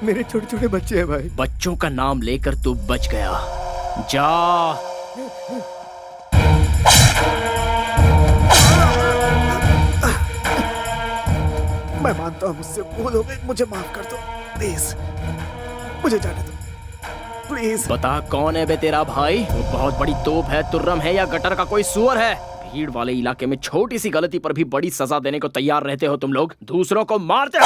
मेरे छोटे छोटे बच्चे हैं भाई। बच्चों का नाम लेकर तू बच गया। जा। मैं मानता हूँ मुझसे भूल हो गई, मुझे माफ कर दो प्लीज, मुझे जाने दो प्लीज। बता कौन है बे तेरा भाई? वो बहुत बड़ी तोप है, तुर्रम है या गटर का कोई सुअर है? भीड़ वाले इलाके में छोटी सी गलती पर भी बड़ी सजा देने को तैयार रहते हो तुम लोग, दूसरों को मारते हो।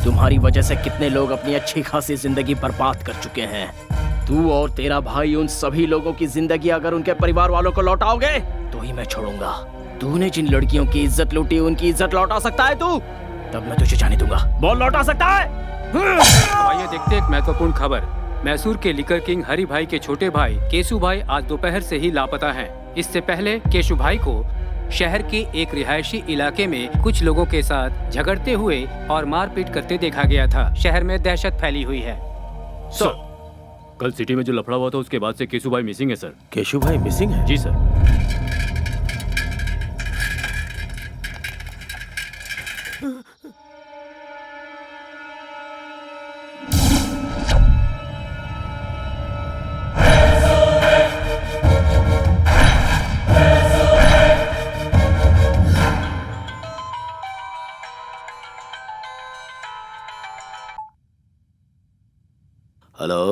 तुम्हारी वजह से कितने लोग अपनी अच्छी खासी जिंदगी बर्बाद कर चुके हैं। तू और तेरा भाई उन सभी लोगों की जिंदगी अगर उनके परिवार वालों को लौटाओगे तो ही मैं छोड़ूंगा। तूने जिन लड़कियों की इज्जत लूटी उनकी इज्जत लौटा सकता है तू? तब मैं तुझे जाने दूंगा। बोल, लौटा सकता है? आइए देखते एक महत्वपूर्ण खबर। मैसूर के लिकर किंग हरि भाई के छोटे भाई केशु भाई आज दोपहर से ही लापता हैं। इससे पहले केशु भाई को शहर के एक रिहायशी इलाके में कुछ लोगों के साथ झगड़ते हुए और मारपीट करते देखा गया था। शहर में दहशत फैली हुई है। सर, कल सिटी में जो लफड़ा हुआ था उसके बाद से केशु भाई मिसिंग है सर। केशु भाई मिसिंग है? जी सर। हेलो,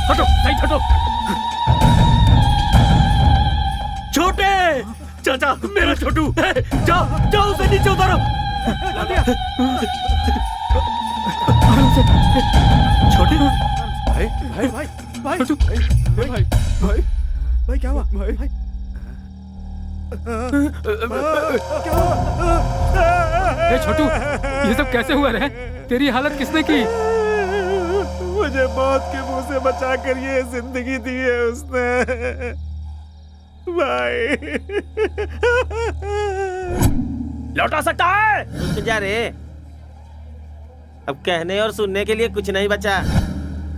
हटो, साइड हटो। छोटे चाचा, मेरा छोटू, जाओ जाओ उसे नीचे उतारो। छोटे भाई भाई भाई भाई भाई भाई भाई भाई क्या हुआ भाई? छोटू, ये सब कैसे हुआ रे? तेरी हालत किसने की? मुझे मौत के मुंह से बचा कर ये जिंदगी दी है उसने भाई। लौटा सकता है? रुक जा रे, अब कहने और सुनने के लिए कुछ नहीं बचा।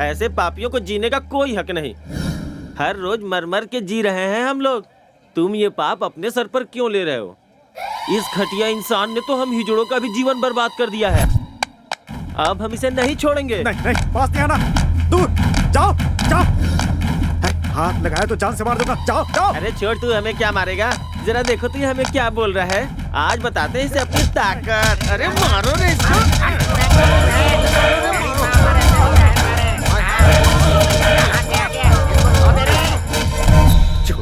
ऐसे पापियों को जीने का कोई हक नहीं। हर रोज मर मर के जी रहे हैं हम लोग। तुम ये पाप अपने सर पर क्यों ले रहे हो? इस घटिया इंसान ने तो हम हिजड़ों का भी जीवन बर्बाद कर दिया है। अब हम इसे नहीं छोड़ेंगे। नहीं नहीं, पास नहीं आना, दूर जाओ जाओ। हाथ लगाया तो जान से मार दूंगा, जाओ जाओ। अरे छोड़, तू हमें क्या मारेगा? जरा देखो तो ये हमें क्या बोल रहा है। आज बताते हैं इसे अपनी ताकत। अरे मारो रे इसको।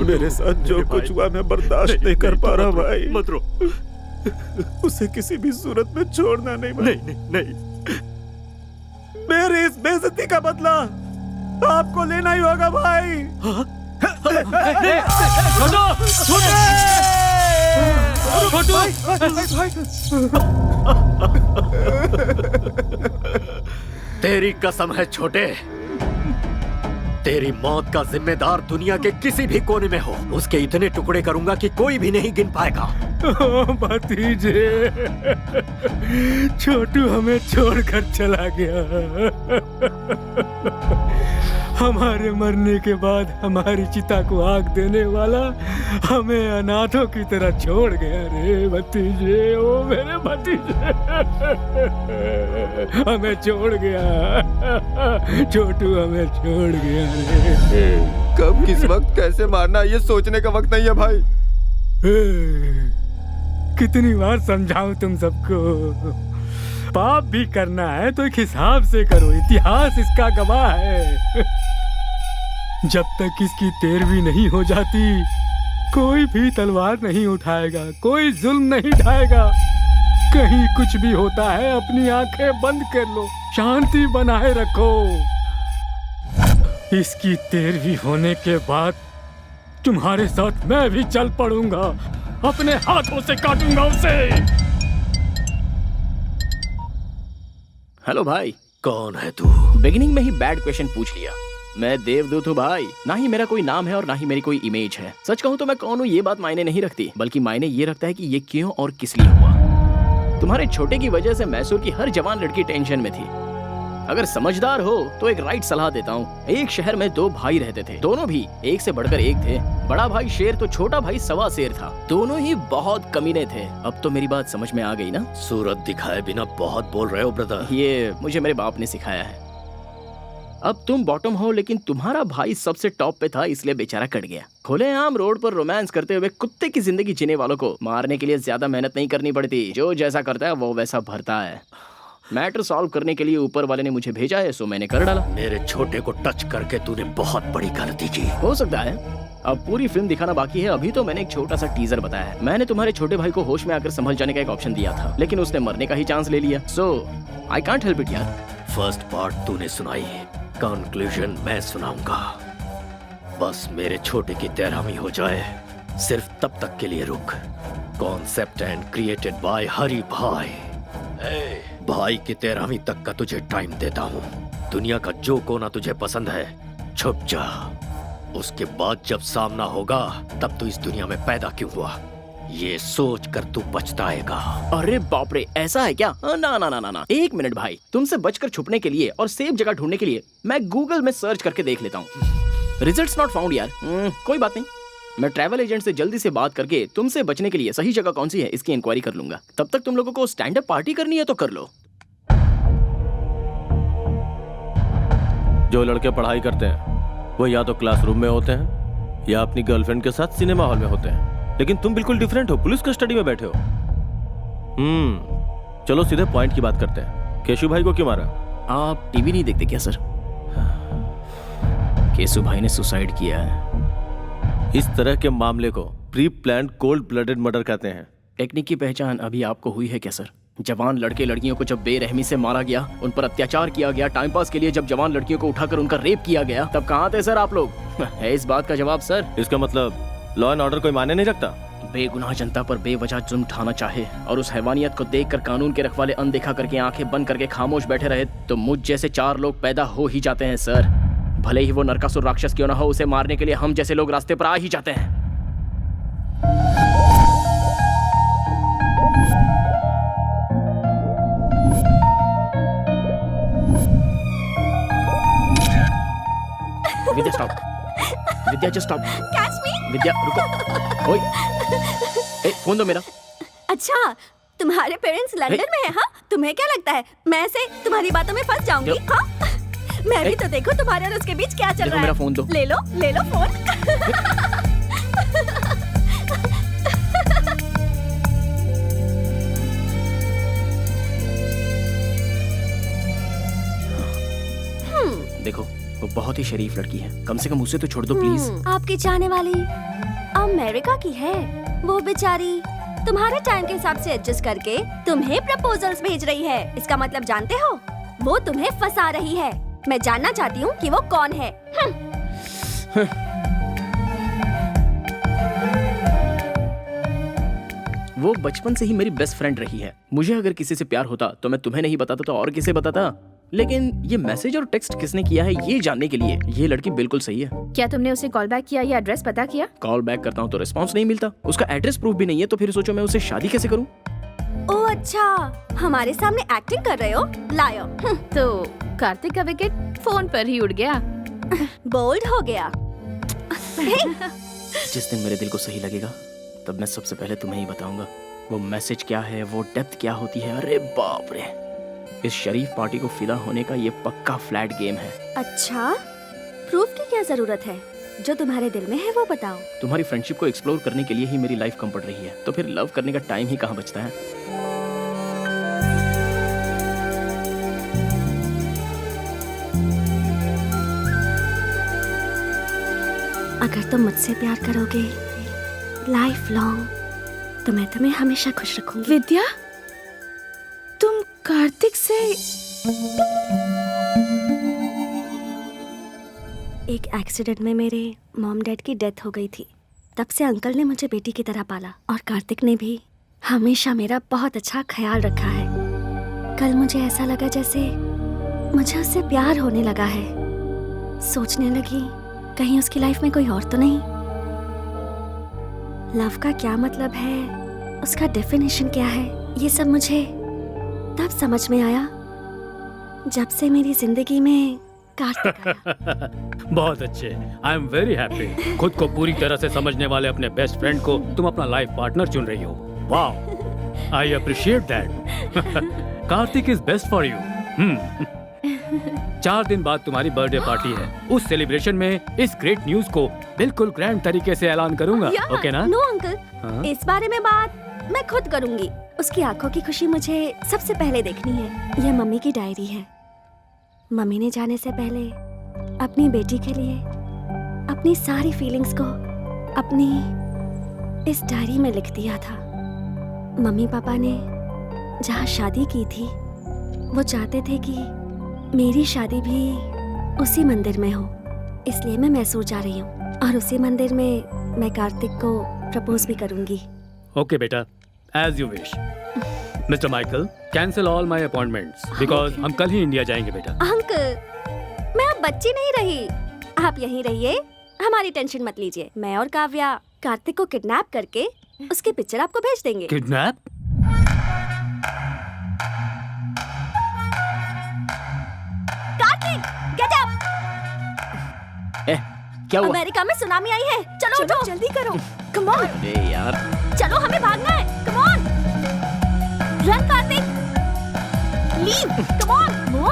मेरे साथ जो कुछ हुआ मैं बर्दाश्त नहीं कर पा रहा भाई। मत रो। उसे किसी भी सूरत में छोड़ना नहीं। नहीं नहीं। मेरी इस बेइज्जती का बदला आपको लेना ही होगा भाई। तेरी कसम है छोटे, तेरी मौत का जिम्मेदार दुनिया के किसी भी कोने में हो, उसके इतने टुकड़े करूंगा कि कोई भी नहीं गिन पाएगा। भतीजे, छोटू हमें छोड़कर चला गया। हमारे मरने के बाद हमारी चिता को आग देने वाला हमें अनाथों की तरह छोड़ गया रे भतीजे। ओ मेरे भतीजे, हमें छोड़ गया। छोटू हमें छोड़ गया रे। कब किस वक्त कैसे मारना ये सोचने का वक्त नहीं है भाई। कितनी बार समझाऊं तुम सबको? पाप भी करना है तो एक हिसाब से करो, इतिहास इसका गवाह है। जब तक इसकी तेरहवीं नहीं हो जाती कोई भी तलवार नहीं उठाएगा, कोई जुल्म नहीं ढाएगा। कहीं कुछ भी होता है अपनी आंखें बंद कर लो, शांति बनाए रखो। इसकी तेरहवीं होने के बाद तुम्हारे साथ मैं भी चल पड़ूंगा, अपने हाथों से काटूंगा उसे। हेलो भाई। कौन है तू? बिगिनिंग में ही बैड क्वेश्चन पूछ लिया। मैं देवदूत हूँ भाई। ना ही मेरा कोई नाम है और ना ही मेरी कोई इमेज है। सच कहूँ तो मैं कौन हूँ ये बात मायने नहीं रखती, बल्कि मायने ये रखता है कि ये क्यों और किस लिए हुआ। तुम्हारे छोटे की वजह से मैसूर की हर जवान लड़की टेंशन में थी। अगर समझदार हो तो एक राइट सलाह देता हूँ। एक शहर में दो भाई रहते थे, दोनों भी एक से बढ़कर एक थे। बड़ा भाई शेर तो छोटा भाई सवा शेर था। दोनों ही बहुत कमीने थे। अब तो मेरी बात समझ में आ गई ना? सूरत दिखाए बिना बहुत बोल रहे हो ब्रदर। ये मुझे मेरे बाप ने सिखाया है। अब तुम बॉटम हो, लेकिन तुम्हारा भाई सबसे टॉप पे था, इसलिए बेचारा कट गया। खुलेआम रोड पर रोमांस करते हुए कुत्ते की जिंदगी जीने वालों को मारने के लिए ज्यादा मेहनत नहीं करनी पड़ती। जो जैसा करता है वो वैसा भरता है। मैटर सॉल्व करने के लिए ऊपर वाले ने मुझे भेजा है, सो मैंने कर डाला। मेरे छोटे को टच करके तूने बहुत बड़ी गलती की। हो सकता है। अब पूरी फिल्म दिखाना बाकी है। अभी तो मैंने एक छोटा सा टीजर बताया है। मैंने तुम्हारे छोटे भाई को होश में आकर संभल जाने का एक ऑप्शन दिया था, लेकिन उसने मरने का ही चांस ले लिया। सो आई कांट हेल्प इट यार। फर्स्ट पार्ट तूने सुनाई, कंक्लूजन मैं सुनाऊंगा। बस मेरे छोटे की तेरहवीं हो जाए, सिर्फ तब तक के लिए रुक। कॉन्सेप्ट एंड क्रिएटेड बाय हरी भाई। भाई की तेरहवीं तक का तुझे टाइम देता हूँ। दुनिया का जो कोना तुझे पसंद है छुप जा। उसके बाद जब सामना होगा तब तू इस दुनिया में पैदा क्यों हुआ ये सोच कर तू पछताएगा। अरे बाप रे, ऐसा है क्या? ना ना ना ना ना, एक मिनट भाई। तुमसे बचकर छुपने के लिए और सेफ जगह ढूंढने के लिए मैं गूगल में सर्च करके देख लेता हूँ। रिजल्ट्स नॉट फाउंड यार। कोई बात नहीं, मैं ट्रैवल एजेंट से जल्दी से बात करके तुमसे बचने के लिए सही जगह कौन सी है इसकी इंक्वायरी कर लूंगा। तब तक तुम लोगों को स्टैंड अप पार्टी करनी है तो कर लो। जो लड़के पढ़ाई करते हैं वो या तो क्लासरूम में होते हैं या अपनी गर्लफ्रेंड के साथ सिनेमा हॉल में होते हैं, लेकिन तुम बिल्कुल डिफरेंट हो, पुलिस कस्टडी में बैठे हो। चलो सीधे पॉइंट की बात करते हैं। केशु भाई को क्यों मारा? आप टीवी नहीं देखते क्या सर? केशु भाई ने सुसाइड किया है। इस तरह के मामले को pre planned cold blooded murder कहते हैं। टेक्निक की पहचान अभी आपको हुई है क्या सर? जवान लड़के लड़कियों को जब बेरहमी से मारा गया, उन पर अत्याचार किया गया, टाइम पास के लिए जब जवान लड़कियों को उठाकर उनका रेप किया गया, तब कहाँ थे सर आप लोग? है इस बात का जवाब सर? इसका मतलब लॉ एंड ऑर्डर कोई मायने नहीं रखता। बेगुनाह जनता पर बेवजह जुल्म ढाना चाहे और उस हैवानियत को देखकर कानून के रखवाले अनदेखा करके आंखें बंद करके खामोश बैठे रहे, तो मुझ जैसे 4 लोग पैदा हो ही जाते हैं सर। भले ही वो नरकासुर राक्षस क्यों ना हो, उसे मारने के लिए हम जैसे लोग रास्ते पर आ ही जाते हैं। Vidya just stop. Catch me. Vidya रुको। ओए, फोन दो मेरा। अच्छा, तुम्हारे पेरेंट्स लंदन में हैं? हाँ, तुम्हें क्या लगता है मैं ऐसे तुम्हारी बातों में फंस जाऊंगी? हाँ, मैं भी तो देखो तुम्हारे और उसके बीच क्या चल रहा है। मेरा फोन दो। ले लो फोन। देखो, वो बहुत ही शरीफ लड़की है, कम से कम उसे तो छोड़ दो प्लीज। आपकी चाहने वाली अमेरिका की है, वो बेचारी तुम्हारे टाइम के हिसाब से एडजस्ट करके तुम्हें प्रपोजल्स भेज रही है। इसका मतलब जानते हो, वो तुम्हें फंसा रही है। मैं जानना चाहती हूँ कि वो कौन है। वो बचपन से ही मेरी बेस्ट फ्रेंड रही है। मुझे अगर किसी से प्यार होता तो मैं तुम्हें नहीं बताता तो और किसे बताता। लेकिन ये मैसेज और टेक्स्ट किसने किया है ये जानने के लिए ये लड़की बिल्कुल सही है। क्या तुमने उसे कॉल बैक किया या एड्रेस पता किया? कॉल बैक करता हूँ तो रिस्पांस नहीं मिलता, उसका एड्रेस प्रूफ भी नहीं है, तो फिर सोचो मैं उससे शादी कैसे करूँ? ओह अच्छा, हमारे सामने एक्टिंग कर रहे हो, लायो। तो कार्तिक का विकेट फोन पर ही उड़ गया। बोल्ड हो गया। जिस दिन मेरे दिल को सही लगेगा तब मैं सबसे पहले तुम्हें ही बताऊंगा वो मैसेज क्या है, वो डेप्थ क्या होती है। अरे बाप रे, इस शरीफ पार्टी को फिदा होने का ये पक्का फ्लैट गेम है। अच्छा, प्रूफ की क्या जरूरत है? जो तुम्हारे दिल में है वो बताओ। तुम्हारी फ्रेंडशिप को एक्सप्लोर करने के लिए ही मेरी लाइफ कम पड़ रही है, तो फिर लव करने का टाइम ही कहाँ बचता है। अगर तुम मुझसे प्यार करोगे लाइफ लॉन्ग, तो मैं तुम्हें हमेशा खुश रखूंगी। विद्या, तुम कार्तिक से एक एक्सीडेंट में मेरे मॉम डैड की डेथ हो गई थी। तब से अंकल ने मुझे बेटी की तरह पाला और कार्तिक ने भी हमेशा मेरा बहुत अच्छा ख्याल रखा है। कल मुझे ऐसा लगा जैसे मुझे उससे प्यार होने लगा है। सोचने लगी कहीं उसकी लाइफ में कोई और तो नहीं। लव का क्या मतलब है, उसका डेफिनेशन क्या है, ये सब मुझे तब समझ में आया जब से मेरी जिंदगी में कार्तिक आया। बहुत अच्छे, आई एम वेरी हैप्पी। खुद को पूरी तरह से समझने वाले अपने बेस्ट फ्रेंड को तुम अपना लाइफ पार्टनर चुन रही हो। वाह, I appreciate that. Kartik is best for you. 4 दिन बाद तुम्हारी बर्थडे पार्टी है। उस सेलिब्रेशन में इस ग्रेट न्यूज को बिल्कुल ग्रैंड तरीके से ऐलान करूंगा। ओके ना? नो अंकल, इस बारे में बात मैं खुद करूंगी। उसकी आंखों की खुशी मुझे सबसे पहले देखनी है। यह मम्मी की डायरी है। मम्मी ने जाने से पहले अपनी बेटी के लिए अपनी सारी फीलिंग्स को अपनी इस डायरी में लिख दिया था। मम्मी पापा ने जहाँ शादी की थी वो चाहते थे कि मेरी शादी भी उसी मंदिर में हो, इसलिए मैं मैसूर जा रही हूँ और उसी मंदिर में मैं कार्तिक को प्रपोज भी करूंगी। ओके बेटा, as you wish. Mister Michael, cancel all my appointments because हम कल ही इंडिया जाएंगे बेटा। अंकल, मैं अब बच्ची नहीं रही, आप यहीं रहिए, हमारी टेंशन मत लीजिए। मैं और काव्या कार्तिक को किडनैप करके उसकी पिक्चर आपको भेज देंगे। किडनैप? Kartik, get up! क्या हुआ? अमेरिका में सुनामी आई है, चलो उठो, जल्दी करो, कम ऑन। अरे यार, चलो हमें भागना है, come on, run Kartik, leave, come on, move.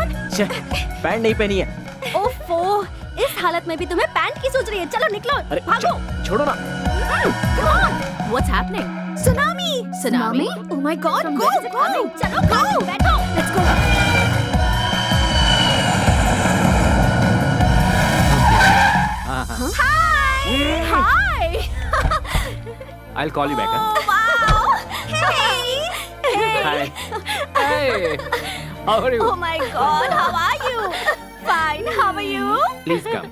Pant नहीं पहनी है। ओफो, इस हालत में भी तुम्हें पैंट की सोच रही है? चलो निकलो, भागो। छोड़ो ना। Come on, What's happening? Tsunami. Tsunami? Oh my God, go, go, चलो go, बैठो, let's go। Hi, hi। I'll call you back. Oh wow, hey, Hi. Hey, how are you? Oh my God, how are you? Fine, how are you? Please come.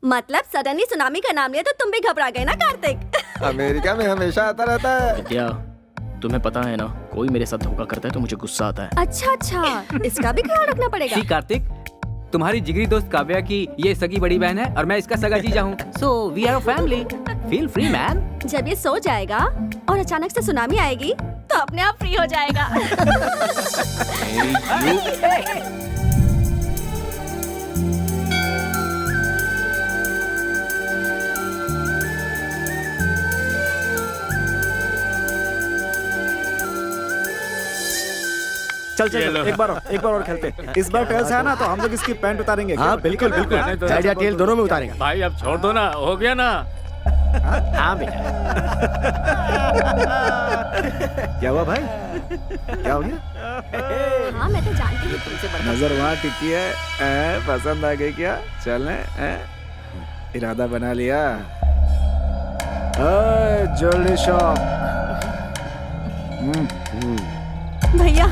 मतलब suddenly tsunami का नाम लिया तो तुम भी घबरा गए ना कार्तिक? अमेरिका में हमेशा आता रहता है। विद्या, तुम्हें पता है ना, कोई मेरे साथ धोखा करता है तो मुझे गुस्सा आता है। अच्छा अच्छा, इसका भी ख्याल रखना पड़ेगा। सी कार्तिक, तुम्हारी जिगरी दोस्त काव्या की ये सगी बड़ी बहन है और मैं इसका सगा जीजा हूँ। So we are a family. Feel free man. जब ये सो जाएगा और अचानक से सुनामी आएगी तो अपने आप फ्री हो जाएगा। चल चल एक बार और खेलते हैं। इस बार टेल्स है ना तो हम लोग इसकी पैंट उतारेंगे। हाँ बिल्कुल बिल्कुल, हेड या टेल दोनों में उतारेंगे। भाई अब छोड़ दो ना, हो गया ना। हाँ बेटा। क्या हुआ भाई, क्या हो गया? हाँ मैं तो जानती हूँ तुमसे बड़ा। नजर वहाँ टिकी है, पसंद आ गई क्या? चलने इरादा बना लिया। Jewellery shop. भैया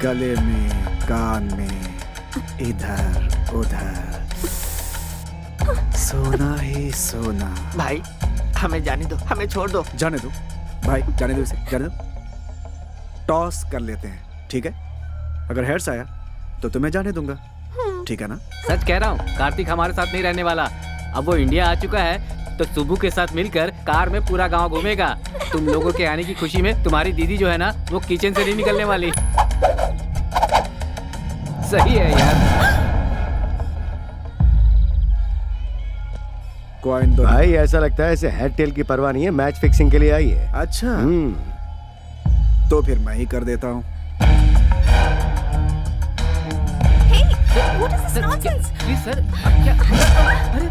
गले में, कान में, इधर उधर, सोना ही सोना। भाई हमें जाने दो, हमें छोड़ दो। जाने दो भाई, जाने दो इसे, जाने दो। टॉस कर लेते हैं, ठीक है? अगर हेड्स आया तो तुम्हें जाने दूंगा, ठीक है ना? सच कह रहा हूँ, कार्तिक हमारे साथ नहीं रहने वाला। अब वो इंडिया आ चुका है तो सुबू के साथ मिलकर कार में पूरा गांव घूमेगा। तुम लोगों के आने की खुशी में तुम्हारी दीदी जो है ना, वो किचन से नहीं निकलने वाली। सही है यार। कॉइन दो भाई ऐसा लगता है इसे हेड टेल की परवाह नहीं है, मैच फिक्सिंग के लिए आई है। अच्छा तो फिर मैं ही कर देता हूँ। What is this nonsense? Please sir, क्या अरे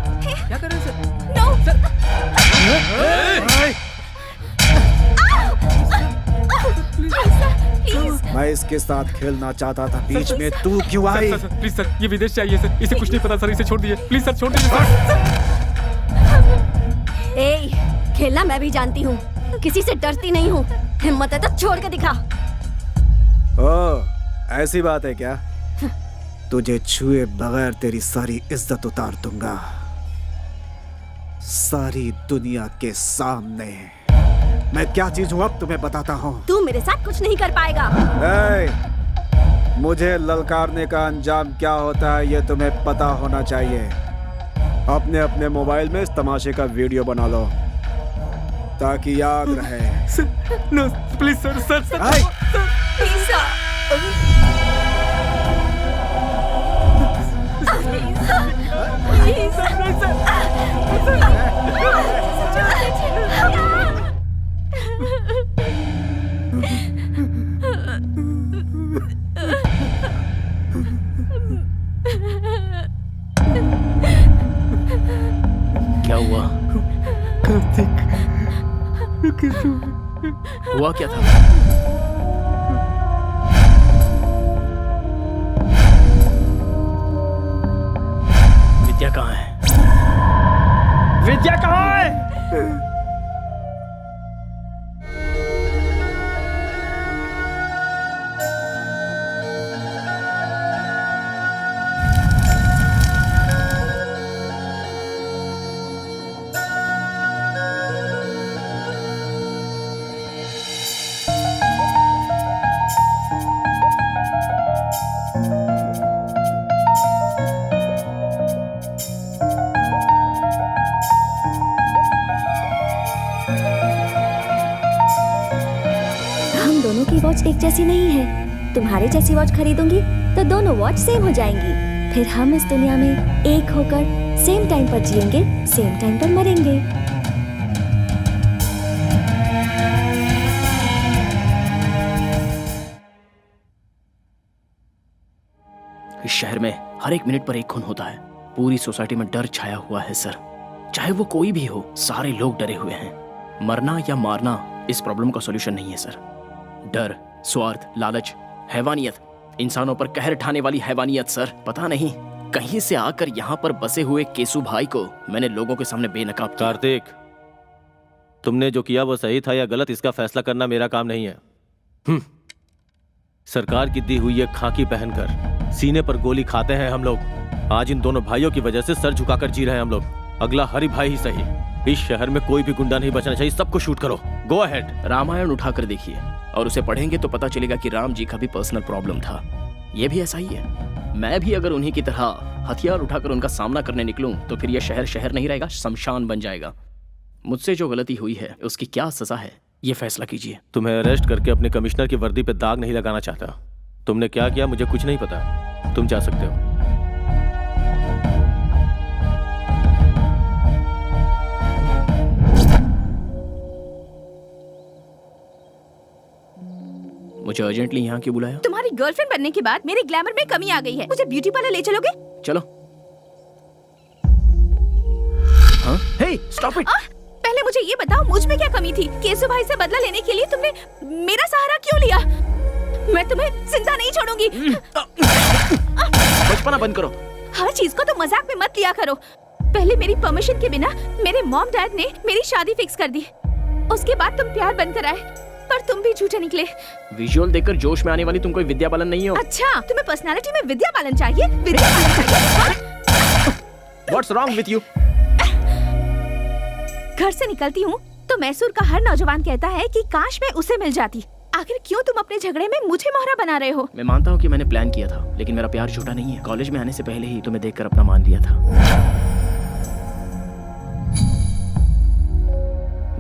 क्या कर रहे हैं सर? No. Sir Please. मैं इसके साथ खेलना चाहता था, बीच में तू क्यों आई? प्लीज सर, ये विदेश से आई है सर, इसे कुछ नहीं पता सर, इसे छोड़ दीजिए प्लीज सर, छोड़ दीजिए सर। ए, खेलना मैं भी जानती हूँ, किसी से डरती नहीं हूँ। हिम्मत है तो छोड़ के दिखा। ओ ऐसी बात है क्या? तुझे छुए बगैर तेरी सारी इज्जत उतार दूंगा, सारी दुनिया के सामने। मैं क्या चीज हूँ अब तुम्हें बताता हूँ। तू मेरे साथ कुछ नहीं कर पाएगा। मुझे ललकारने का अंजाम क्या होता है ये तुम्हें पता होना चाहिए। अपने अपने मोबाइल में इस तमाशे का वीडियो बना लो ताकि याद रहे। No please sir, sir sir please sir. क्या हुआ? कार्तिक हुआ क्या था? विद्या कहाँ है? विद्या कहाँ है? वॉच एक जैसी नहीं है। तुम्हारे जैसी वॉच खरीदूंगी तो दोनों वॉच सेम हो जाएंगी। फिर हम इस दुनिया में एक होकर सेम टाइम पर जिएंगे, सेम टाइम पर मरेंगे। इस शहर में हर एक मिनट पर एक खून होता है। पूरी सोसाइटी में डर छाया हुआ है सर। चाहे वो कोई भी हो, सारे लोग डरे हुए हैं। मरना या मारना इस प्रॉब्लम का सॉल्यूशन नहीं है सर। डर, स्वार्थ, लालच, हैवानियत, इंसानों पर कहर ढाने वाली हैवानियत सर। पता नहीं कहीं से आकर यहाँ पर बसे हुए केसु भाई को मैंने लोगों के सामने बेनकाब किया। कार्तिक, तुमने जो किया वो सही था या गलत, इसका फैसला करना मेरा काम नहीं है। सरकार की दी हुई ये खाकी पहनकर सीने पर गोली खाते हैं हम लोग। आज इन दोनों भाइयों की वजह से सर झुकाकर जी रहे हैं हम लोग। अगला हरि भाई ही सही। इस शहर में कोई भी गुंडा नहीं बचना चाहिए। सबको शूट करो। Go ahead. रामायण उठाकर देखिए और उसे पढ़ेंगे तो पता चलेगा कि राम जी का भी पर्सनल प्रॉब्लम था। ये भी ऐसा ही है। मैं भी अगर उन्हीं की तरह हथियार उठाकर उनका सामना करने निकलूं तो फिर यह शहर शहर नहीं रहेगा, शमशान बन जाएगा। मुझसे जो गलती हुई है उसकी क्या सजा है, ये फैसला कीजिए। तुम्हें अरेस्ट करके अपने कमिश्नर की वर्दी पे दाग नहीं लगाना चाहता। तुमने क्या किया मुझे कुछ नहीं पता। तुम जा सकते हो। मुझे अर्जेंटली यहाँ क्यों बुलाया? तुम्हारी गर्लफ्रेंड बनने के बाद मेरे ग्लैमर में कमी आ गई है। मुझे ब्यूटी पार्लर ले चलोगे? चलो। हाँ? हे, स्टॉप इट। पहले मुझे ये बताओ, मुझ में क्या कमी थी? केशव भाई से बदला लेने के लिए तुमने मेरा सहारा क्यों लिया? मैं तुम्हें जिंदा नहीं छोड़ूंगी। बचपना बंद करो। हर चीज को तो मजाक में मत लिया करो। पहले मेरी परमिशन के बिना मेरे मॉम डैड ने मेरी शादी फिक्स कर दी। उसके बाद तुम प्यार बनकर आए, पर तुम भी झूठे निकले। विजुअल देखकर जोश में आने वाली तुम कोई विद्या बालन नहीं हो। अच्छा, तुम्हें पर्सनालिटी में विद्या बालन चाहिए? विद्या बालन चाहिए? What's wrong with you? घर से निकलती हूँ तो मैसूर का हर नौजवान कहता है कि काश मैं उसे मिल जाती। आखिर क्यों तुम अपने झगड़े में मुझे मोहरा बना रहे हो? मैं मानता हूँ कि मैंने प्लान किया था, लेकिन मेरा प्यार झूठा नहीं है। कॉलेज में आने से पहले ही तुम्हें देखकर अपना मान लिया था।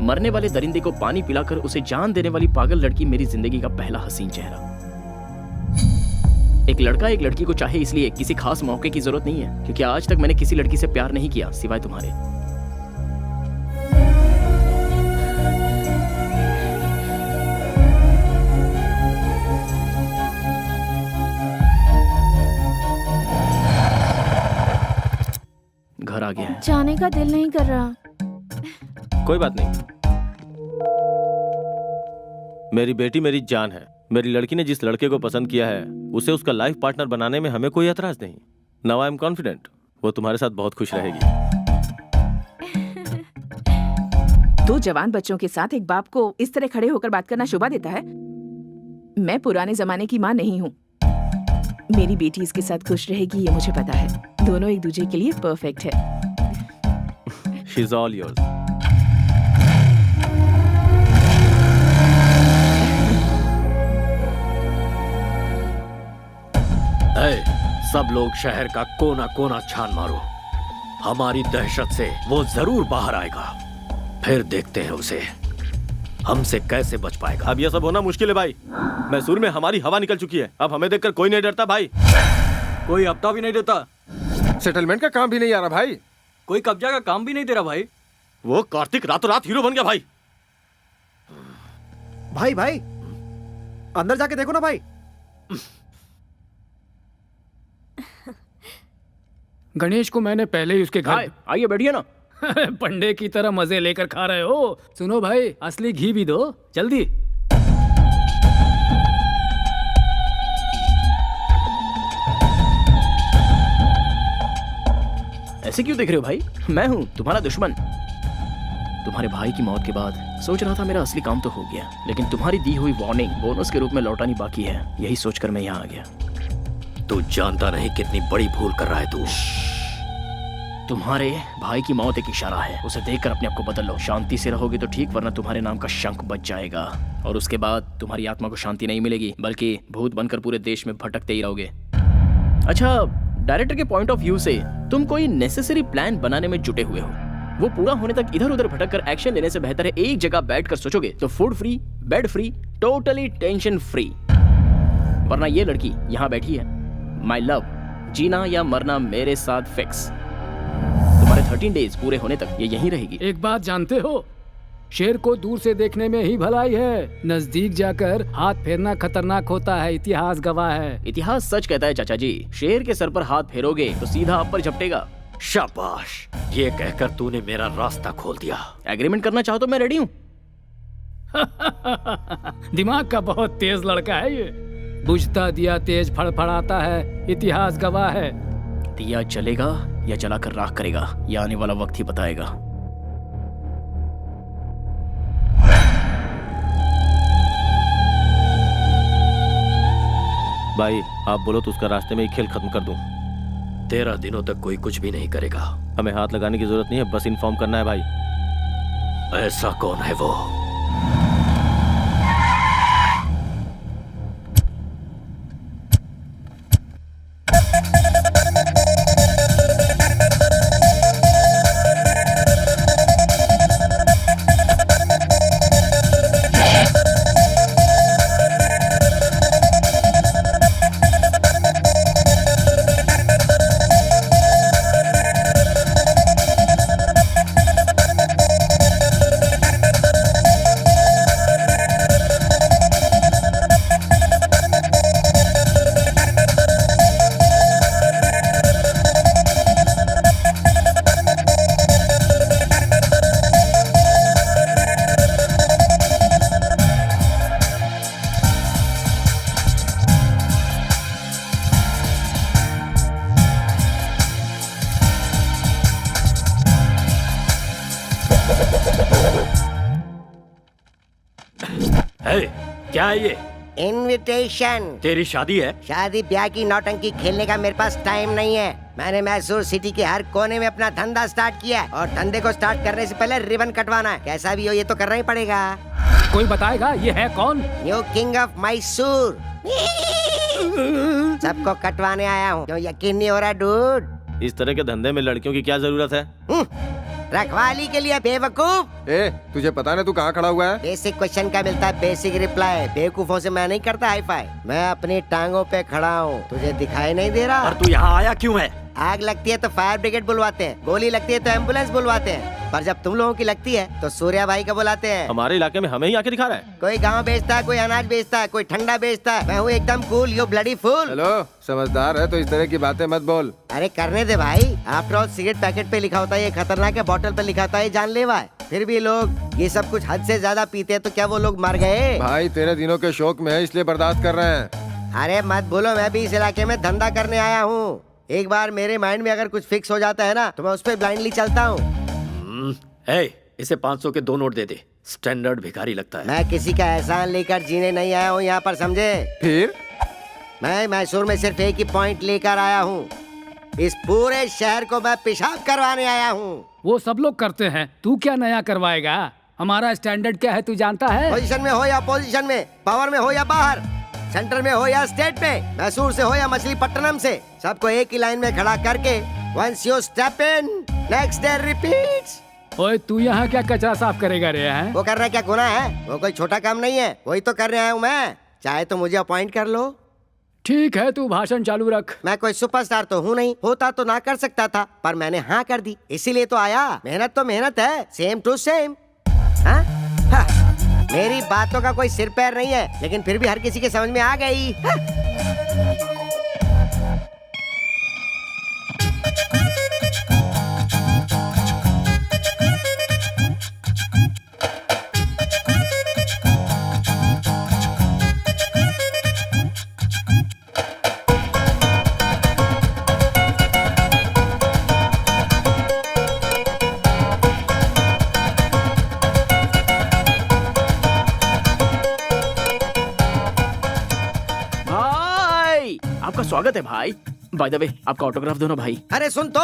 मरने वाले दरिंदे को पानी पिलाकर उसे जान देने वाली पागल लड़की मेरी जिंदगी का पहला हसीन चेहरा। एक लड़का एक लड़की को चाहे इसलिए किसी खास मौके की जरूरत नहीं है, क्योंकि आज तक मैंने किसी लड़की से प्यार नहीं किया सिवाय तुम्हारे। घर आ गया है। जाने का दिल नहीं कर रहा। कोई बात नहीं, मेरी बेटी मेरी जान है। मेरी लड़की ने जिस लड़के को पसंद किया है उसे उसका लाइफ पार्टनर बनाने में हमें कोई एतराज नहीं। नाउ आई एम कॉन्फिडेंट वो तुम्हारे साथ बहुत खुश रहेगी। दो जवान बच्चों के साथ एक बाप को इस तरह खड़े होकर बात करना शोभा देता है? मैं पुराने जमाने की माँ नहीं हूँ। मेरी बेटी इसके साथ खुश रहेगी, ये मुझे पता है। दोनों एक दूसरे के लिए परफेक्ट है। She is all yours. सब लोग शहर का कोना कोना छान मारो। हमारी दहशत से वो जरूर बाहर आएगा। फिर देखते हैं उसे हमसे कैसे बच पाएगा। अब यह सब होना मुश्किल है भाई। मैसूर में हमारी हवा निकल चुकी है। अब हमें देखकर कोई नहीं डरता भाई। कोई हफ्ता भी नहीं देता। सेटलमेंट का काम भी नहीं आ रहा भाई। कोई कब्जा का काम भी नहीं दे रहा भाई। वो कार्तिक रातों रात हीरो बन गया भाई। भाई भाई अंदर जाके देखो ना भाई। गणेश को मैंने पहले ही उसके घर। आइए बैठिए ना। पंडे की तरह मजे लेकर खा रहे हो। सुनो भाई, असली घी भी दो जल्दी। ऐसे क्यों देख रहे हो भाई? मैं हूँ तुम्हारा दुश्मन। तुम्हारे भाई की मौत के बाद सोच रहा था मेरा असली काम तो हो गया, लेकिन तुम्हारी दी हुई वार्निंग बोनस के रूप में लौटानी बाकी है। यही सोचकर मैं यहाँ आ गया। तू जानता नहीं कितनी बड़ी भूल कर रहा है तू। तुम्हारे भाई की मौत एक इशारा है। उसे देखकर अपने आप को बदल लो। शांति से रहोगे तो ठीक, वरना तुम्हारे नाम का शंख बच जाएगा और उसके बाद तुम्हारी आत्मा को शांति नहीं मिलेगी, बल्कि भूत बनकर पूरे देश में भटकते ही रहोगे। अच्छा, डायरेक्टर के पॉइंट ऑफ व्यू से तुम कोई नेसेसरी प्लान बनाने में जुटे हुए हो। वो पूरा होने तक इधर उधर भटक कर एक्शन लेने से बेहतर है एक जगह बैठकर सोचोगे तो food free, bed free, totally tension free. वरना ये लड़की यहाँ बैठी है, माय लव, जीना या मरना मेरे साथ फिक्स। तुम्हारे 13 डेज पूरे होने तक ये यहीं रहेगी। एक बात जानते हो, शेर को दूर से देखने में ही भलाई है, नजदीक जाकर हाथ फेरना खतरनाक होता है। इतिहास गवाह है। इतिहास सच कहता है चाचा जी। शेर के सर पर हाथ फेरोगे तो सीधा आप पर झपटेगा। शाबाश, ये कहकर तूने मेरा रास्ता खोल दिया। एग्रीमेंट करना चाहो तो मैं रेडी हूँ। दिमाग का बहुत तेज लड़का है ये। बुझता दिया तेज फड़फड़ाता है, इतिहास गवाह है। दिया जलेगा या जलाकर राख करेगा, ये आने वाला वक्त ही बताएगा। भाई आप बोलो तो उसका रास्ते में ही खेल खत्म कर दूं। 13 दिनों तक कोई कुछ भी नहीं करेगा। हमें हाथ लगाने की जरूरत नहीं है, बस इन्फॉर्म करना है भाई। ऐसा कौन है वो? क्या है ये? इनविटेशन। तेरी शादी है? शादी ब्याह की नौटंकी खेलने का मेरे पास टाइम नहीं है। मैंने मैसूर सिटी के हर कोने में अपना धंधा स्टार्ट किया है और धंधे को स्टार्ट करने से पहले रिबन कटवाना है। कैसा भी हो ये तो करना ही पड़ेगा। कोई बताएगा ये है कौन? New king of Mysore. सबको कटवाने आया हूँ। क्यों यकीन नहीं हो रहा डूड? इस तरह के धंधे में लड़कियों की क्या जरूरत है? रखवाली के लिए बेवकूफ। तुझे पता ना तू कहाँ खड़ा हुआ है? बेसिक क्वेश्चन का मिलता है बेसिक रिप्लाई। बेवकूफों से मैं नहीं करता हाई फाई। मैं अपनी टांगों पे खड़ा हूँ, तुझे दिखाई नहीं दे रहा? और तू यहाँ आया क्यों है? आग लगती है तो फायर ब्रिगेड बुलवाते हैं, गोली लगती है तो एम्बुलेंस बुलवाते हैं, पर जब तुम लोगों की लगती है तो सूर्या भाई को बुलाते हैं। हमारे इलाके में हमें ही आके दिखा रहा है। कोई गाँव बेचता है, कोई अनाज बेचता है, कोई ठंडा बेचता है। मैं हूँ एकदम cool, you bloody fool. Hello, समझदार है तो इस तरह की बातें मत बोल। अरे करने दे भाई। आफ्टर ऑल सिगरेट पैकेट पे लिखा होता है ये खतरनाक है, बॉटल पे लिखा होता है ये जानलेवा है। फिर भी लोग ये सब कुछ हद से ज्यादा पीते हैं, तो क्या वो लोग मर गए? भाई तेरे दिनों के शौक में है इसलिए बर्दाश्त कर रहे हैं। अरे मत बोलो, मैं भी इस इलाके में धंधा करने आया हूँ। एक बार मेरे माइंड में अगर कुछ फिक्स हो जाता है ना तो मैं उस पर ब्लाइंडली चलता हूँ। इसे 500 के 2 नोट दे दे। स्टैंडर्ड भिखारी लगता है। मैं किसी का एहसान लेकर जीने नहीं आया हूँ यहाँ पर, समझे? फिर मैं मैसूर में सिर्फ एक ही पॉइंट लेकर आया हूँ। इस पूरे शहर को मैं पेशाब करवाने आया हूँ। वो सब लोग करते हैं, तू क्या नया करवाएगा? हमारा स्टैंडर्ड क्या है तू जानता है? पोजीशन में हो या पोजीशन में, पावर में हो या बाहर, सेंटर में हो या स्टेट में, मैसूर से हो या मछलीपट्टनम से, सबको एक ही लाइन में खड़ा करके once you step in, next day repeats। ओए तू यहाँ क्या कचरा साफ करेगा रे? हैं? वो करना क्या गुनाह है? वो कोई छोटा काम नहीं है, वही तो करने आया हूँ मैं। चाहे तो मुझे अपॉइंट कर लो। ठीक है, तू भाषण चालू रख। मैं कोई सुपरस्टार तो हूँ नहीं, होता तो ना कर सकता था, पर मैंने हाँ कर दी, इसीलिए तो आया। मेहनत तो मेहनत है, सेम टू सेम। मेरी बातों का कोई सिर पैर नहीं है, लेकिन फिर भी हर किसी के समझ में आ गई। आपका स्वागत है भाई। बाय द वे, आपका ऑटोग्राफ दो ना भाई। अरे सुन तो,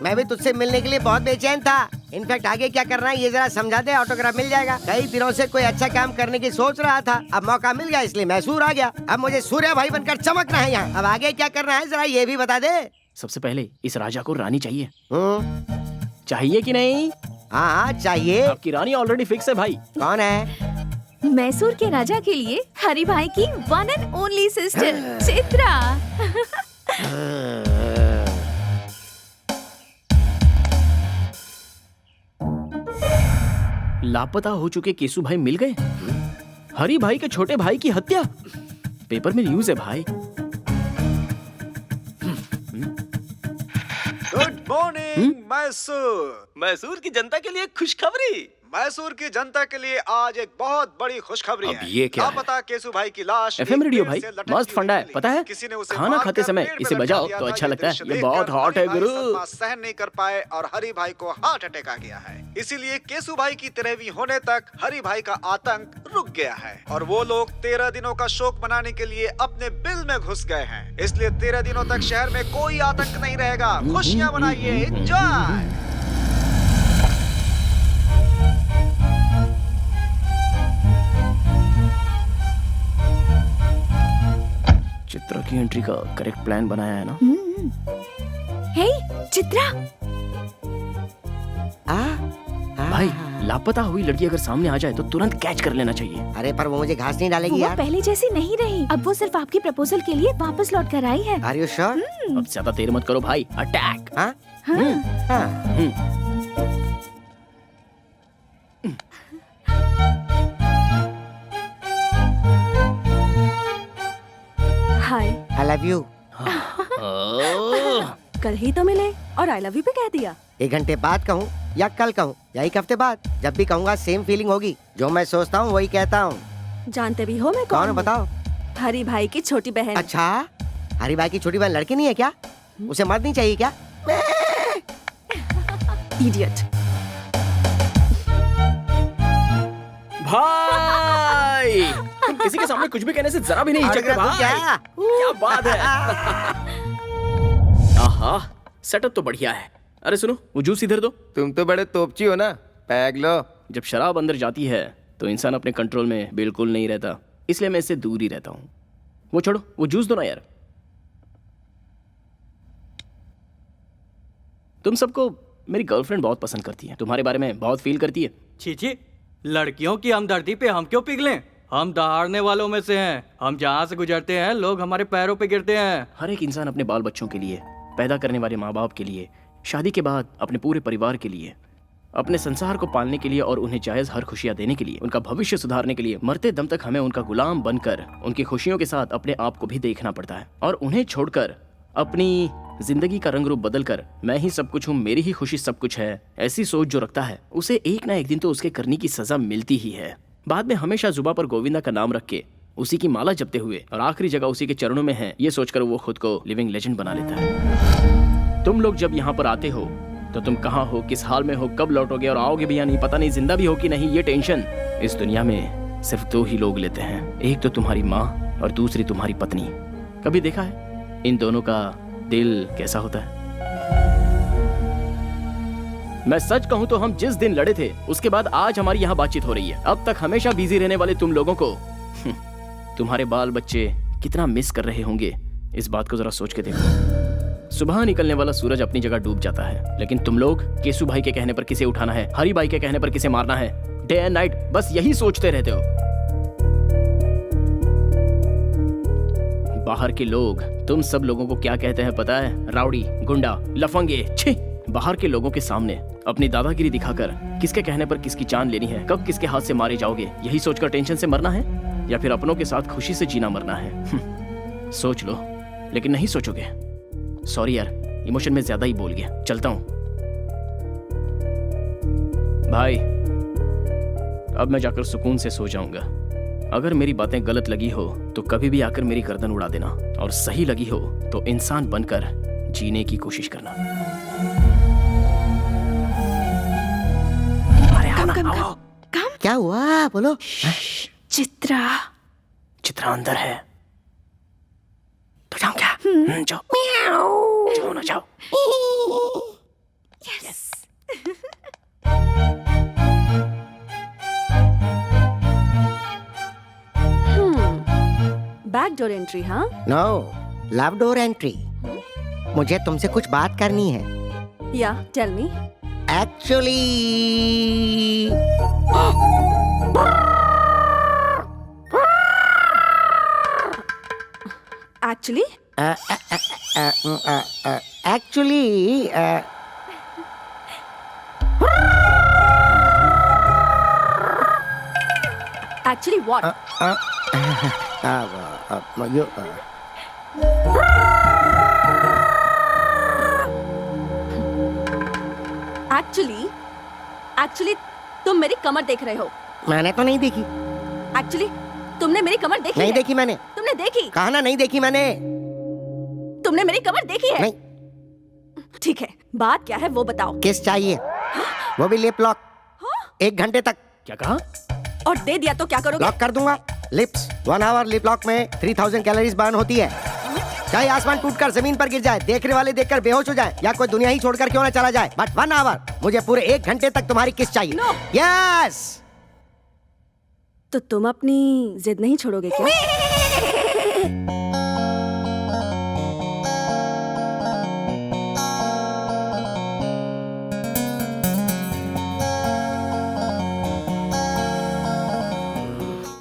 मैं भी तुझसे मिलने के लिए बहुत बेचैन था। इनफैक्ट आगे क्या करना है ये जरा समझा दे, ऑटोग्राफ मिल जाएगा। कई दिनों से कोई अच्छा काम करने की सोच रहा था, अब मौका मिल गया इसलिए मैसूर आ गया। अब मुझे सूर्या भाई बनकर चमकना है यहाँ। अब आगे क्या करना है जरा ये भी बता दे। सबसे पहले इस राजा को रानी चाहिए। चाहिए कि नहीं? हाँ चाहिए। आपकी रानी ऑलरेडी फिक्स है भाई। कौन है? मैसूर के राजा के लिए हरि भाई की one and only sister Chitra. लापता हो चुके केसु भाई मिल गए। हरि भाई के छोटे भाई की हत्या, पेपर में न्यूज है भाई। Good morning Mysore. मैसूर की जनता के लिए खुशखबरी। मैसूर की जनता के लिए आज एक बहुत बड़ी खुशखबरी है। ये क्या है? लापता केसु भाई की लाश एफएम रेडियो भाई पेड़ से लटकती मस्त फंडा है, हुई पता है? किसी ने उसे खाना मारकर खाते समय पेड़ पे इसे लटका बजाओ दिया तो था। अच्छा लगता है। दृश्य ये देखकर बहुत हॉट है हरि भाई गुरु। सदमा सहन नहीं कर पाए और हरि भाई को हार्ट अटैक आ गया है। इसीलिए केसु भाई की 13वीं होने तक हरि भाई का आतंक रुक गया है और वो लोग 13 दिनों का शोक मनाने के लिए अपने बिल में घुस गए हैं। इसलिए 13 दिनों तक शहर में कोई आतंक नहीं रहेगा। खुशियां मनाइए, एंजॉय। चित्रा की एंट्री का करेक्ट प्लान बनाया है ना? हे चित्रा। भाई लापता हुई लड़की अगर सामने आ जाए तो तुरंत कैच कर लेना चाहिए। अरे पर वो मुझे घास नहीं डालेगी वो यार। पहले जैसी नहीं रही, अब वो सिर्फ आपकी प्रपोजल के लिए वापस लौट कर आई है। Are you sure? अब ज्यादा देर मत करो भाई, अटैक। हाँ? हाय। I love you. कल ही तो मिले और आई लव यू भी कह दिया। 1 घंटे बाद कहूँ या कल कहूँ या 1 हफ्ते बाद, जब भी कहूँगा सेम फीलिंग होगी। जो मैं सोचता हूँ वही कहता हूँ। जानते भी हो मैं कौन कौन है हूँ? बताओ। हरि भाई की छोटी बहन। अच्छा, हरि भाई की छोटी बहन लड़की नहीं है क्या? उसे मर्द नहीं चाहिए क्या? इडियट। भाई किसी के सामने कुछ भी कहने से जरा भी नहीं हिचकते भाई। क्या बात है। आहा, सेटअप तो बढ़िया है। अरे सुनो, वो जूस इधर दो। तुम तो बड़े तोपची हो ना, पैग लो। जब शराब अंदर जाती है तो इंसान अपने कंट्रोल में बिल्कुल नहीं रहता, इसलिए मैं इससे दूर ही रहता हूँ। वो छोड़ो, वो जूस दो ना यार। तुम सबको मेरी गर्लफ्रेंड बहुत पसंद करती है, तुम्हारे बारे में बहुत फील करती है। छी, लड़कियों की हमदर्दी पे हम क्यों पिघलें? हम दहाड़ने वालों में से हैं। हम जहाँ से गुजरते हैं लोग हमारे पैरों पे गिरते हैं। हर एक इंसान अपने बाल बच्चों के लिए, पैदा करने वाले माँ बाप के लिए, शादी के बाद अपने पूरे परिवार के लिए, अपने संसार को पालने के लिए और उन्हें जायज हर खुशियाँ देने के लिए, उनका भविष्य सुधारने के लिए, मरते दम तक हमें उनका गुलाम बनकर उनकी खुशियों के साथ अपने आप को भी देखना पड़ता है। और उन्हें छोड़कर अपनी जिंदगी का रंग रूप बदलकर मैं ही सब कुछ हूँ, मेरी ही खुशी सब कुछ है, ऐसी सोच जो रखता है उसे एक ना एक दिन तो उसके करने की सजा मिलती ही है। बाद में हमेशा जुबा पर गोविंदा का नाम रख के उसी की माला जपते हुए और आखिरी जगह उसी के चरणों में है, ये सोचकर वो खुद को लिविंग लेजेंड बना लेता है। तुम लोग जब यहाँ पर आते हो तो तुम कहाँ हो, किस हाल में हो, कब लौटोगे और आओगे भी या नहीं, पता नहीं, जिंदा भी हो कि नहीं, ये टेंशन इस दुनिया में सिर्फ दो ही लोग लेते हैं, एक तो तुम्हारी माँ और दूसरी तुम्हारी पत्नी। कभी देखा है इन दोनों का दिल कैसा होता है? मैं सच कहूं तो हम जिस दिन लड़े थे उसके बाद आज हमारी यहाँ बातचीत हो रही है। अब तक हमेशा बिजी रहने वाले तुम लोगों को तुम्हारे बाल बच्चे कितना मिस कर रहे होंगे, इस बात को जरा सोच के देखो। सुबह निकलने वाला सूरज अपनी जगह डूब जाता है, लेकिन तुम लोग केसु भाई के कहने पर किसे उठाना है, हरी भाई के कहने पर किसे मारना है, डे एंड नाइट बस यही सोचते रहते हो। बाहर के लोग तुम सब लोगों को क्या कहते हैं पता है? राउडी, गुंडा, लफंगे। छी! बाहर के लोगों के सामने अपनी दादागिरी दिखाकर किसके कहने पर किसकी जान लेनी है, कब किसके हाथ से मारे जाओगे, यही सोचकर टेंशन से मरना है या फिर अपनों के साथ खुशी से जीना मरना है? सोच लो, लेकिन नहीं सोचोगे। सॉरी यार, इमोशन में ज्यादा ही बोल गया, चलता हूं। भाई अब मैं जाकर सुकून से सो जाऊंगा। अगर मेरी बातें गलत लगी हो तो कभी भी आकर मेरी गर्दन उड़ा देना, और सही लगी हो तो इंसान बनकर जीने की कोशिश करना। अरे आओ ना, आओ। क्या हुआ बोलो? चित्रा अंदर है तो जाओ क्या? जाओ जाओ ना, जाओ। Yes back door entry? हाँ, नो, लव डोर एंट्री। मुझे तुमसे कुछ बात करनी है। Yeah tell me. Actually actually actually what? Actually तुम मेरी कमर देख रहे हो। मैंने तो नहीं देखी। एक्चुअली तुमने मेरी कमर देखी नहीं है? देखी मैंने। तुमने देखी? कहा ना नहीं देखी मैंने। तुमने मेरी कमर देखी है? नहीं। ठीक है, बात क्या है वो बताओ। किस चाहिए? वो भी लिप लॉक। 1 घंटे तक। क्या कहा? और दे दिया तो क्या करोगे? लॉक कर दूंगा। लिप्स 1 आवर लिप लॉक में 3000 कैलोरीज बर्न होती है। चाहे आसमान टूटकर जमीन पर गिर जाए, देखने वाले देखकर बेहोश हो जाए, या कोई दुनिया ही छोड़कर क्यों ना चला जाए, बट 1 आवर, मुझे पूरे 1 घंटे तक तुम्हारी किस चाहिए। No. यस। तो तुम अपनी जिद नहीं छोड़ोगे क्या?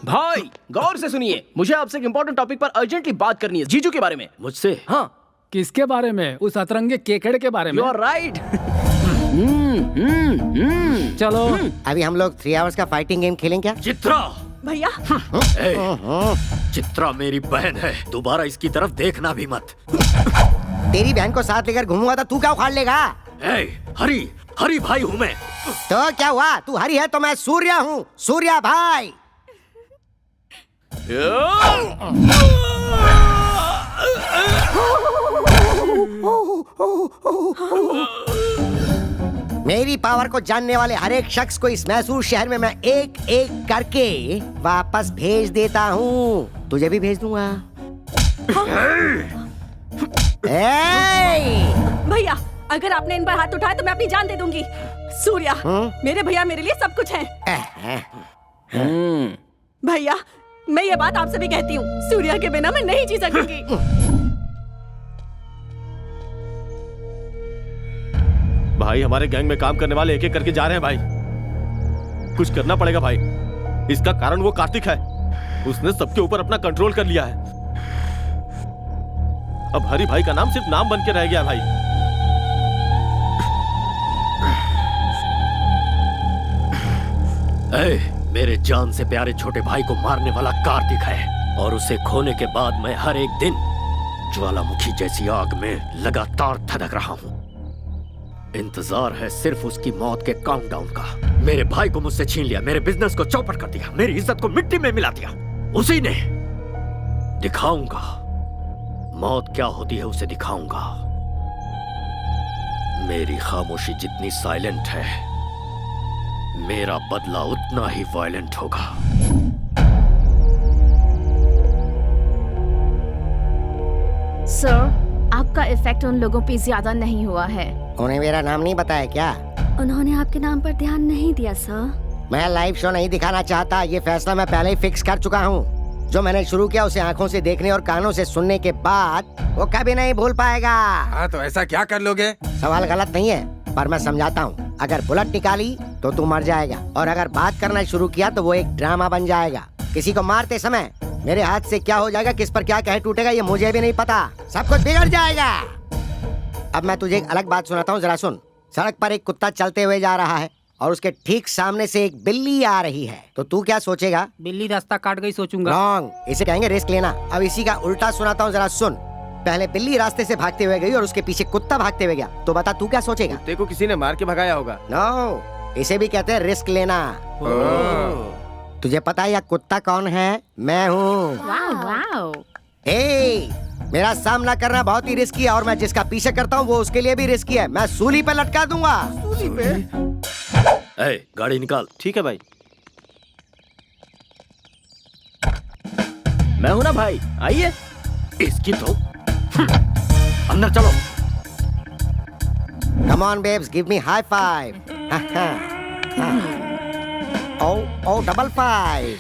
भाई गौर से सुनिए, मुझे आपसे एक इंपॉर्टेंट टॉपिक पर अर्जेंटली बात करनी है, जीजू के बारे में। मुझसे? हाँ। किसके बारे में? उस अतरंगे केकड़े के बारे में? You are right. चलो अभी हम लोग 3 आवर्स का फाइटिंग गेम खेलें क्या? चित्रा! भैया चित्रा मेरी बहन है, दोबारा इसकी तरफ देखना भी मत। तेरी बहन को साथ लेकर घूमूंगा तो तू क्या उखाड़ लेगा? हरी भाई हूँ मैं। तो क्या हुआ? तू हरी है तो मैं सूर्या हूँ, सूर्या भाई। मेरी पावर को जानने वाले हर एक शख्स को इस मैसूर शहर में मैं एक एक करके वापस भेज देता हूँ। तुझे भी भेज दूंगा। भैया, अगर आपने इन पर हाथ उठाया तो मैं अपनी जान दे दूंगी। सूर्या, मेरे भैया मेरे लिए सब कुछ है। भैया, मैं ये बात आपसे भी कहती हूँ, सूर्या के बिना मैं नहीं जी सकूंगी। भाई हमारे गैंग में काम करने वाले एक एक करके जा रहे हैं भाई। कुछ करना पड़ेगा भाई। इसका कारण वो कार्तिक है। उसने सबके ऊपर अपना कंट्रोल कर लिया है। अब हरी भाई का नाम सिर्फ नाम बन के रह गया भाई। मेरे जान से प्यारे छोटे भाई को मारने वाला कार्तिक है और उसे खोने के बाद मैं हर एक दिन ज्वालामुखी जैसी आग में लगातार धधक रहा हूं। इंतजार है सिर्फ उसकी मौत के काउंटडाउन का। मेरे भाई को मुझसे छीन लिया, मेरे बिजनेस को चौपट कर दिया, मेरी इज्जत को मिट्टी में मिला दिया। उसी ने दिखाऊंगा मौत क्या होती है, उसे दिखाऊंगा। मेरी खामोशी जितनी साइलेंट है, मेरा बदला उतना ही वायलेंट होगा। सर, आपका इफेक्ट उन लोगों पे ज्यादा नहीं हुआ है। उन्हें मेरा नाम नहीं बताया क्या? उन्होंने आपके नाम पर ध्यान नहीं दिया सर। मैं लाइव शो नहीं दिखाना चाहता। ये फैसला मैं पहले ही फिक्स कर चुका हूँ। जो मैंने शुरू किया उसे आंखों से देखने और कानों से सुनने के बाद वो कभी नहीं भूल पाएगा। हाँ, तो ऐसा क्या कर लोगे? सवाल गलत नहीं है, पर मैं समझाता हूँ। अगर बुलेट निकाली तो तू मर जाएगा, और अगर बात करना शुरू किया तो वो एक ड्रामा बन जाएगा। किसी को मारते समय मेरे हाथ से क्या हो जाएगा, किस पर क्या कह टूटेगा, ये मुझे भी नहीं पता। सब कुछ बिगड़ जाएगा। अब मैं तुझे एक अलग बात सुनाता हूँ, जरा सुन। सड़क पर एक कुत्ता चलते हुए जा रहा है और उसके ठीक सामने से एक बिल्ली आ रही है, तो तू क्या सोचेगा? बिल्ली रास्ता काट गई सोचूंगा। रॉन्ग, इसे कहेंगे रिस्क लेना। अब इसी का उल्टा सुनाता हूँ, जरा सुन। पहले बिल्ली रास्ते से भागते हुए गई और उसके पीछे कुत्ता भागते हुए गया, तो बता तू क्या सोचेगा? कुत्ते को किसी ने मार के भगाया होगा। नो, इसे भी कहते हैं रिस्क लेना। तुझे पता है यह कुत्ता कौन है? मैं हूँ। मेरा सामना करना बहुत ही रिस्की है और मैं जिसका पीछे करता हूँ वो उसके लिए भी रिस्की है। मैं सूली पे लटका दूंगा। सूली पे? गाड़ी निकाल। ठीक है भाई। मैं हूं ना भाई, आइए। इसकी तो अंदर चलो। Come on babes, give me high five. Oh, double five.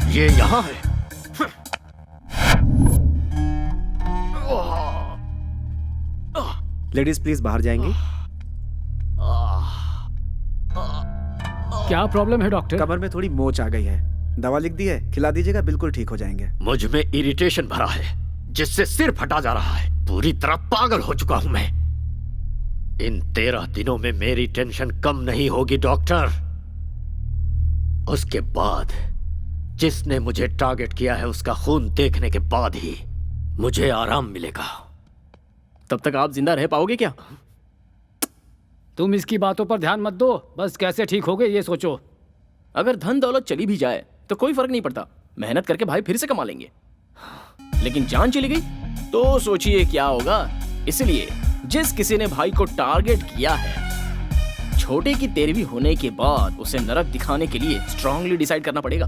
ये यहाँ है। लेडीज प्लीज बाहर जाएंगी। क्या प्रॉब्लम है डॉक्टर? कमर में थोड़ी मोच आ गई है, दवा लिख दी है, खिला दीजिएगा, बिल्कुल ठीक हो जाएंगे। मुझ में इरिटेशन भरा है जिससे सिर फटा जा रहा है। पूरी तरह पागल हो चुका हूं मैं। इन 13 दिनों में मेरी टेंशन कम नहीं होगी डॉक्टर। उसके बाद जिसने मुझे टारगेट किया है उसका खून देखने के बाद ही मुझे आराम मिलेगा। तब तक आप जिंदा रह पाओगे क्या? तुम इसकी बातों पर ध्यान मत दो, बस कैसे ठीक होगे ये सोचो। अगर धन दौलत चली भी जाए तो कोई फर्क नहीं पड़ता, मेहनत करके भाई फिर से कमा लेंगे। लेकिन जान चली गई तो सोचिए क्या होगा। इसलिए जिस किसी ने भाई को टारगेट किया है, छोटे की तेरहवीं होने के बाद उसे नरक दिखाने के लिए स्ट्रांगली डिसाइड करना पड़ेगा।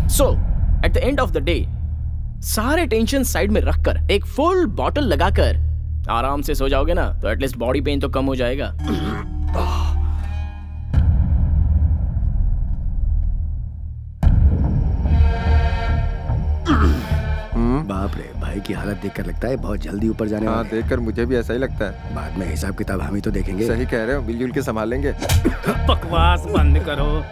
So at the end of the day सारे टेंशन साइड में रखकर एक फुल बॉटल लगाकर आराम से सो जाओगे ना, तो एटलीस्ट बॉडी पेन तो कम हो जाएगा। बाप रे, भाई की हालत देखकर लगता है बहुत जल्दी ऊपर जाने वाला है। देखकर मुझे भी ऐसा ही लगता है। बाद में हिसाब किताब हम ही तो देखेंगे। सही कह रहे हो, मिलजुल के संभालेंगे। बकवास बंद करो।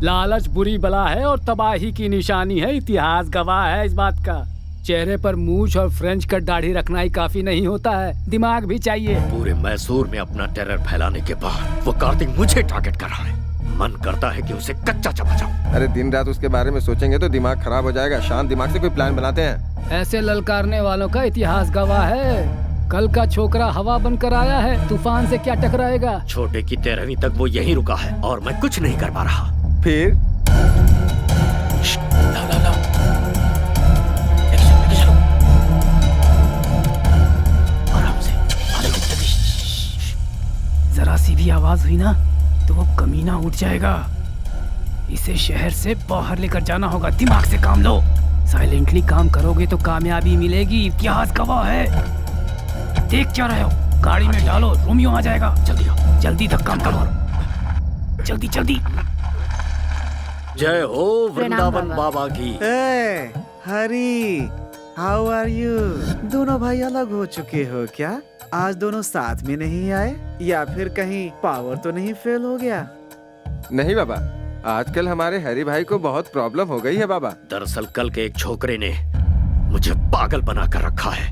लालच बुरी बला है और तबाही की निशानी है। इतिहास गवाह है इस बात का। चेहरे पर मूछ और फ्रेंच कट दाढ़ी रखना ही काफी नहीं होता है, दिमाग भी चाहिए। पूरे मैसूर में अपना टेरर फैलाने के बाद वो कार्तिक मुझे टारगेट कर रहा है। मन करता है कि उसे कच्चा चबा जाऊं। अरे दिन रात उसके बारे में सोचेंगे तो दिमाग खराब हो जाएगा। शांत दिमाग से कोई प्लान बनाते हैं। ऐसे ललकारने वालों का इतिहास गवाह है। कल का छोकरा हवा बनकर आया है, तूफान से क्या टकराएगा। छोटे की 13वीं तक वो यहीं रुका है और मैं कुछ नहीं कर पा रहा। फिर आराम से। आवाज हुई ना तो वो कमीना उठ जाएगा। इसे शहर से बाहर लेकर जाना होगा। दिमाग से काम लो। साइलेंटली काम करोगे तो कामयाबी मिलेगी। इतिहास गवाह है। देख क्या रहे हो? गाड़ी में डालो, रोमियो आ जाएगा। जल्दी आओ, जल्दी धक्का मत करो। जल्दी जल्दी। जय हो वृंदावन बाबा की। हरी, हाउ आर यू? दोनों भाई अलग हो चुके हो क्या? आज दोनों साथ में नहीं आए या फिर कहीं पावर तो नहीं फेल हो गया? नहीं बाबा, आजकल हमारे हरी भाई को बहुत प्रॉब्लम हो गई है बाबा। दरअसल कल के एक छोकरे ने मुझे पागल बना कर रखा है,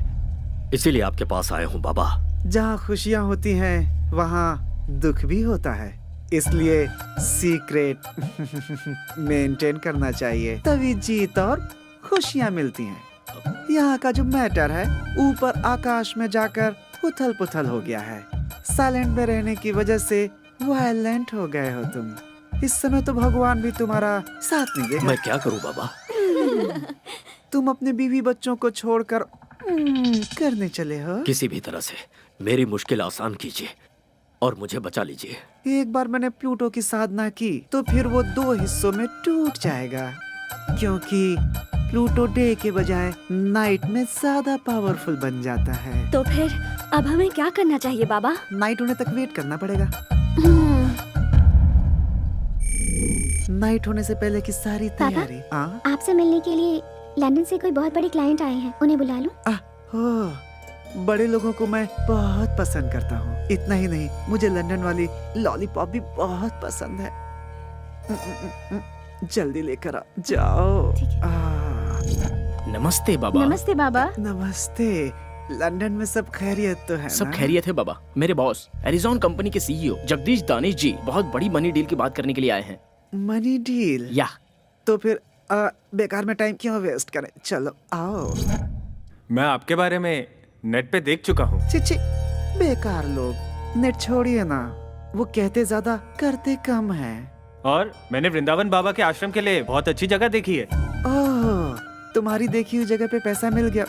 इसीलिए आपके पास आया हूँ बाबा। जहाँ खुशियाँ होती हैं वहाँ दुख भी होता है, इसलिए सीक्रेट मेंटेन करना चाहिए, तभी जीत और खुशियाँ मिलती हैं। यहाँ का जो मैटर है ऊपर आकाश में जाकर उथल पुथल हो गया है। साइलेंट में रहने की वजह से वायलेंट हो गए हो तुम। इस समय तो भगवान भी तुम्हारा साथ नहीं देगा। मैं क्या करूं बाबा? तुम अपने बीवी बच्चों को छोड़कर करने चले हो। किसी भी तरह से मेरी मुश्किल आसान कीजिए और मुझे बचा लीजिए। एक बार मैंने प्लूटो की साधना की तो फिर वो 2 हिस्सों में टूट जाएगा, क्योंकि प्लूटो डे के बजाय नाइट में ज्यादा पावरफुल बन जाता है। तो फिर अब हमें क्या करना चाहिए बाबा? नाइट होने तक वेट करना पड़ेगा। नाइट होने से पहले की सारी तैयारी। आपसे मिलने के लिए लंदन से कोई बहुत बड़े क्लाइंट आए हैं, उन्हें बुला लूं? हो, बड़े लोगों को मैं बहुत पसंद करता हूँ। इतना ही नहीं, मुझे लंदन वाली लॉलीपॉप भी बहुत पसंद है। जल्दी लेकर आ जाओ। नमस्ते बाबा। नमस्ते बाबा। नमस्ते। लंदन में सब खैरियत तो है सब ना? खैरियत है बाबा। मेरे बॉस एरिजॉन कंपनी के सीईओ जगदीश दानिश जी बहुत बड़ी मनी डील की बात करने के लिए आए हैं। Money deal? या तो फिर बेकार में टाइम क्यों वेस्ट करें? चलो आओ। मैं आपके बारे में नेट पे देख चुका हूँ। चिची, बेकार लोग। नेट छोड़िए ना, वो कहते ज्यादा करते कम है। और मैंने वृंदावन बाबा के आश्रम के लिए बहुत अच्छी जगह देखी है। ओह, तुम्हारी देखी हुई जगह पे पैसा मिल गया,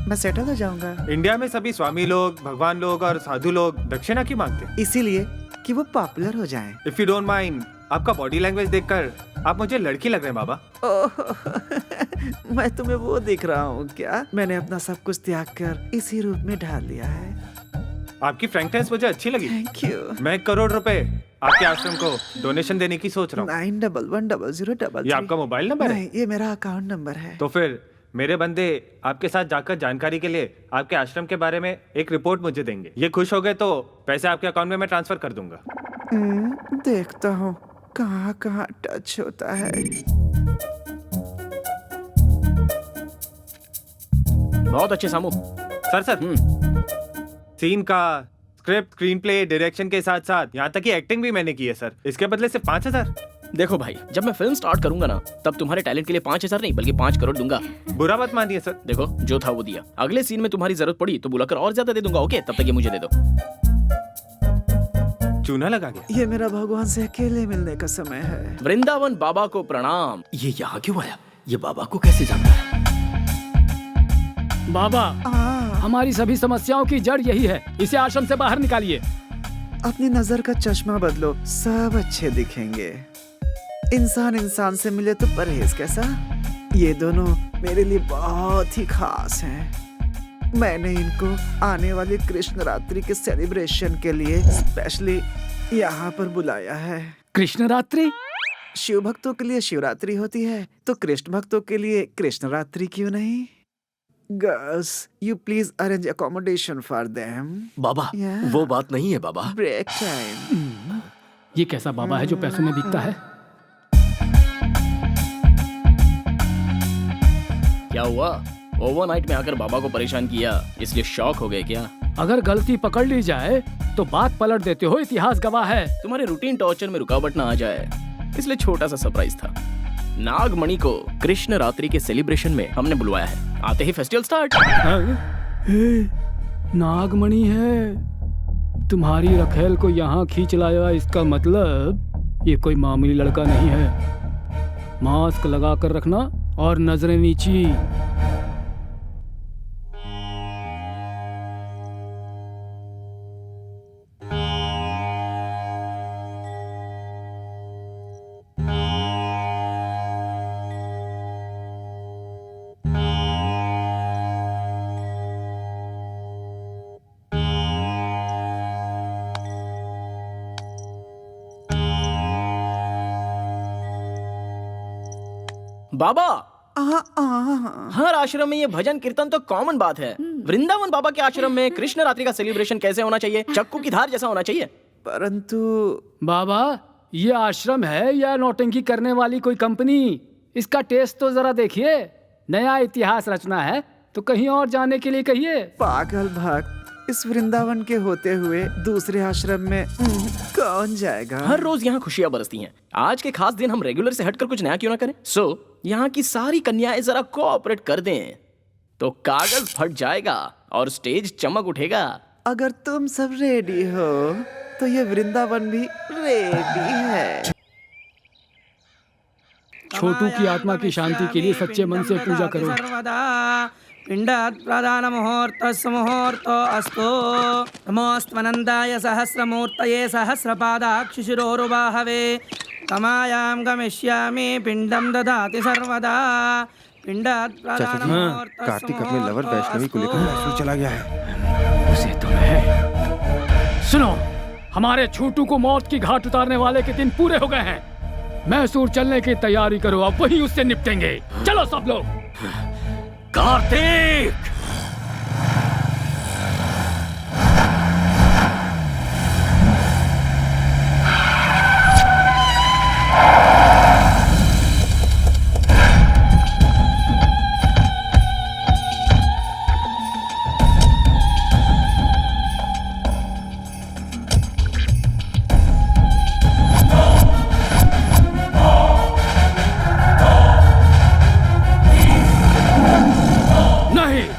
मैं सेटल हो जाऊंगा। इंडिया में सभी स्वामी लोग, भगवान लोग और साधु लोग दक्षिणा क्यों मांगते हैं? इसीलिए कि वो पॉपुलर हो जाएं। इफ यू डोंट माइंड, आपका बॉडी लैंग्वेज देखकर आप मुझे लड़की लग रहे हैं बाबा। मैं तुम्हें वो दिख रहा हूँ क्या? मैंने अपना सब कुछ त्याग कर इसी रूप में ढाल लिया है। आपकी फ्रैंकनेस मुझे अच्छी लगी। Thank you. मैं 1 करोड़ रुपए आपके आश्रम को डोनेशन देने की सोच रहा हूँ। 911003। ये आपका मोबाइल नंबर है? नहीं, ये मेरा अकाउंट नंबर है। तो फिर मेरे बंदे आपके साथ जाकर जानकारी के लिए आपके आश्रम के बारे में एक रिपोर्ट मुझे देंगे। ये खुश हो गए तो पैसे आपके अकाउंट में मैं ट्रांसफर कर दूंगा। देखता हूँ कहाँ कहाँ टच होता है। बहुत अच्छे सामू। सर सीन का स्क्रिप्ट, स्क्रीन प्ले, डायरेक्शन के साथ साथ यहाँ तक कि एक्टिंग भी मैंने की है सर। इसके बदले सिर्फ 5,000। देखो भाई, जब मैं फिल्म स्टार्ट करूंगा ना तब तुम्हारे टैलेंट के लिए 5,000 नहीं बल्कि 5 करोड़ दूंगा। बुरा मत मानिए सर। देखो जो था वो दिया। अगले सीन में तुम्हारी जरूरत पड़ी तो बुलाकर और ज्यादा दे दूंगा। ओके, तब तक ये मुझे दे दो। चूना लगा गया। ये मेरा भगवान से अकेले मिलने का समय है। वृंदावन बाबा को प्रणाम। ये यहाँ क्यों आया? ये बाबा को कैसे जानता है? बाबा, हमारी सभी समस्याओं की जड़ यही है। इसे आश्रम से बाहर निकालिए। अपनी नजर का चश्मा बदलो, सब अच्छे दिखेंगे। इंसान इंसान से मिले तो परहेज कैसा? ये दोनों मेरे लिए बहुत ही खास हैं। मैंने इनको आने वाली कृष्ण रात्रि के सेलिब्रेशन के लिए स्पेशली यहाँ पर बुलाया है। कृष्ण रात्रि? शिव भक्तों के लिए शिवरात्रि होती है, तो कृष्ण भक्तों के लिए कृष्ण रात्रि क्यों नहीं? Girls, you please arrange accommodation for them. बाबा, वो बात नहीं है बाबा। Break time. ये कैसा बाबा है जो पैसों में बिकता है? क्या हुआ? ओवरनाइट में आकर बाबा को परेशान किया, इसलिए शॉक हो गए क्या? अगर गलती पकड़ ली जाए तो बात पलट देते हो। इतिहास गवाह है। तुम्हारे रूटीन टॉर्चर में रुकावट ना आ जाए, इसलिए छोटा सा सरप्राइज था। नागमणि को कृष्ण रात्रि के सेलिब्रेशन में हमने बुलवाया है। आते ही फेस्टिवल स्टार्ट। नागमणि है? तुम्हारी रखेल को यहाँ खींच लाया, इसका मतलब ये कोई मामूली लड़का नहीं है। मास्क लगा कर रखना और नजरें नीची। बाबा हर आश्रम में ये भजन कीर्तन तो कॉमन बात है। वृंदावन बाबा के आश्रम में कृष्ण रात्रि का सेलिब्रेशन कैसे होना चाहिए? चक्कू की धार जैसा होना चाहिए। परंतु बाबा, ये आश्रम है या नौटंकी करने वाली कोई कंपनी? इसका टेस्ट तो जरा देखिए। नया इतिहास रचना है तो कहीं और जाने के लिए कहिए। पागल भक्त, इस वृंदावन के होते हुए दूसरे आश्रम में कौन जाएगा? हर रोज यहाँ खुशियाँ बरसती हैं। आज के खास दिन हम रेगुलर से हटकर कुछ नया क्यों ना करें? यहाँ की सारी कन्याएं जरा कोऑपरेट कर दें तो कागज फट जाएगा और स्टेज चमक उठेगा। अगर तुम सब रेडी हो तो ये वृंदावन भी रेडी है। छोटू की आत्मा की शांति के लिए सच्चे मन से पूजा करो। पिंडात् प्रधान मुहूर्तस्य मुहूर्तो अस्तु। नमोऽस्त्वनन्दाय सहस्रमूर्तये सहस्रपादाक्षिशिरोरुबाहवे। कमायां गमिष्यामि पिंडं ददाति सर्वदा। पिंडात् प्रधान मुहूर्तस्य कार्तिक अपने लवर वैष्णवी को लेकर मैसूर चला गया है। उसे तुम्हें सुनो, हमारे छोटू को मौत की घाट उतारने वाले के दिन पूरे हो गए हैं। मैसूर चलने की तैयारी करो, अब वहीं उससे निपटेंगे। चलो सब लोग। कार्तिक!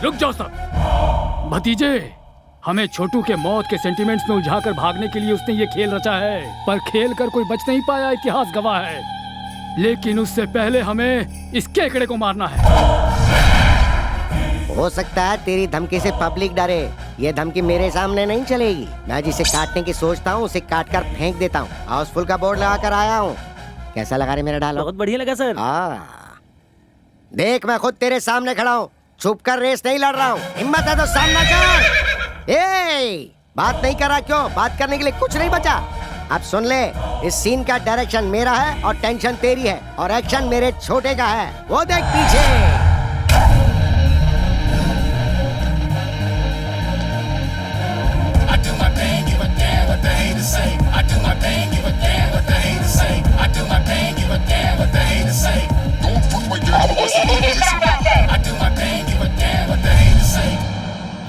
रुक जाओ सब। भतीजे, हमें छोटू के मौत के सेंटिमेंट्स में उलझाकर भागने के लिए उसने ये खेल रचा है, पर खेल कर कोई बच नहीं पाया, इतिहास गवाह है। लेकिन उससे पहले हमें इस केकड़े को मारना है। हो सकता है तेरी धमकी से पब्लिक डरे। ये धमकी मेरे सामने नहीं चलेगी। मैं जिसे काटने की सोचता हूँ उसे काट कर फेंक देता हूँ। हाउसफुल का बोर्ड लगा कर आया हूँ। कैसा लगा रे मेरा डायलॉग? बहुत बढ़िया लगा सर। देख, मैं खुद तेरे सामने खड़ा हूँ, छुप कर रेस नहीं लड़ रहा हूँ। हिम्मत है तो सामना कर। बात नहीं कर रहा क्यों? बात करने के लिए कुछ नहीं बचा। अब सुन ले, इस सीन का डायरेक्शन मेरा है और टेंशन तेरी है और एक्शन मेरे छोटे का है। वो देख पीछे।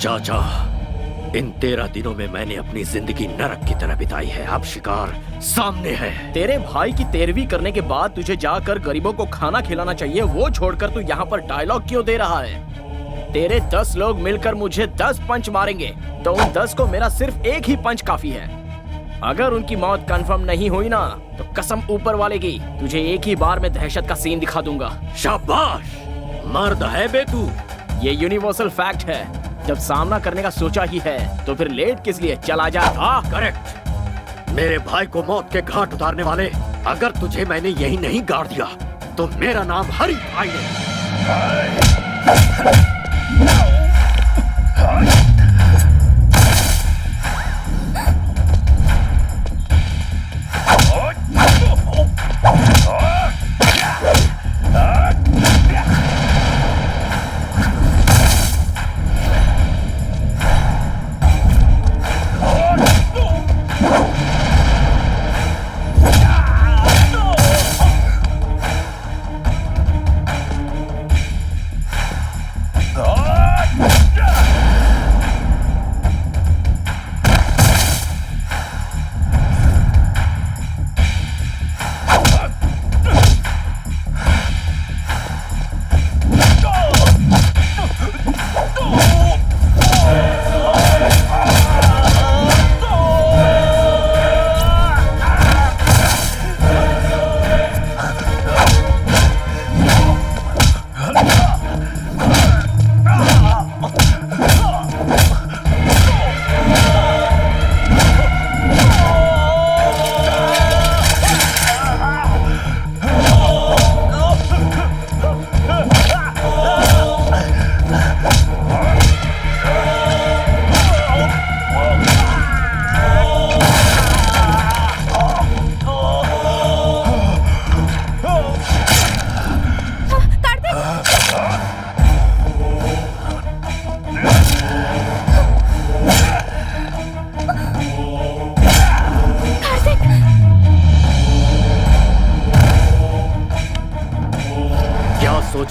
चाचा, इन 13 दिनों में मैंने अपनी जिंदगी नरक की तरह बिताई है। अब शिकार सामने है। तेरे भाई की 13वीं करने के बाद तुझे जाकर गरीबों को खाना खिलाना चाहिए। वो छोड़कर तू यहाँ पर डायलॉग क्यों दे रहा है? तेरे 10 लोग मिलकर मुझे 10 पंच मारेंगे तो उन 10 को मेरा सिर्फ एक ही पंच काफी है। अगर उनकी मौत कंफर्म नहीं हुई ना तो कसम ऊपर वाले की, तुझे एक ही बार में दहशत का सीन दिखा दूंगा। शाबाश, मर्द है बे तू। ये यूनिवर्सल फैक्ट है। जब सामना करने का सोचा ही है तो फिर लेट किस लिए? चला जा। करेक्ट। मेरे भाई को मौत के घाट उतारने वाले, अगर तुझे मैंने यही नहीं गाड़ दिया तो मेरा नाम हरी भाई है।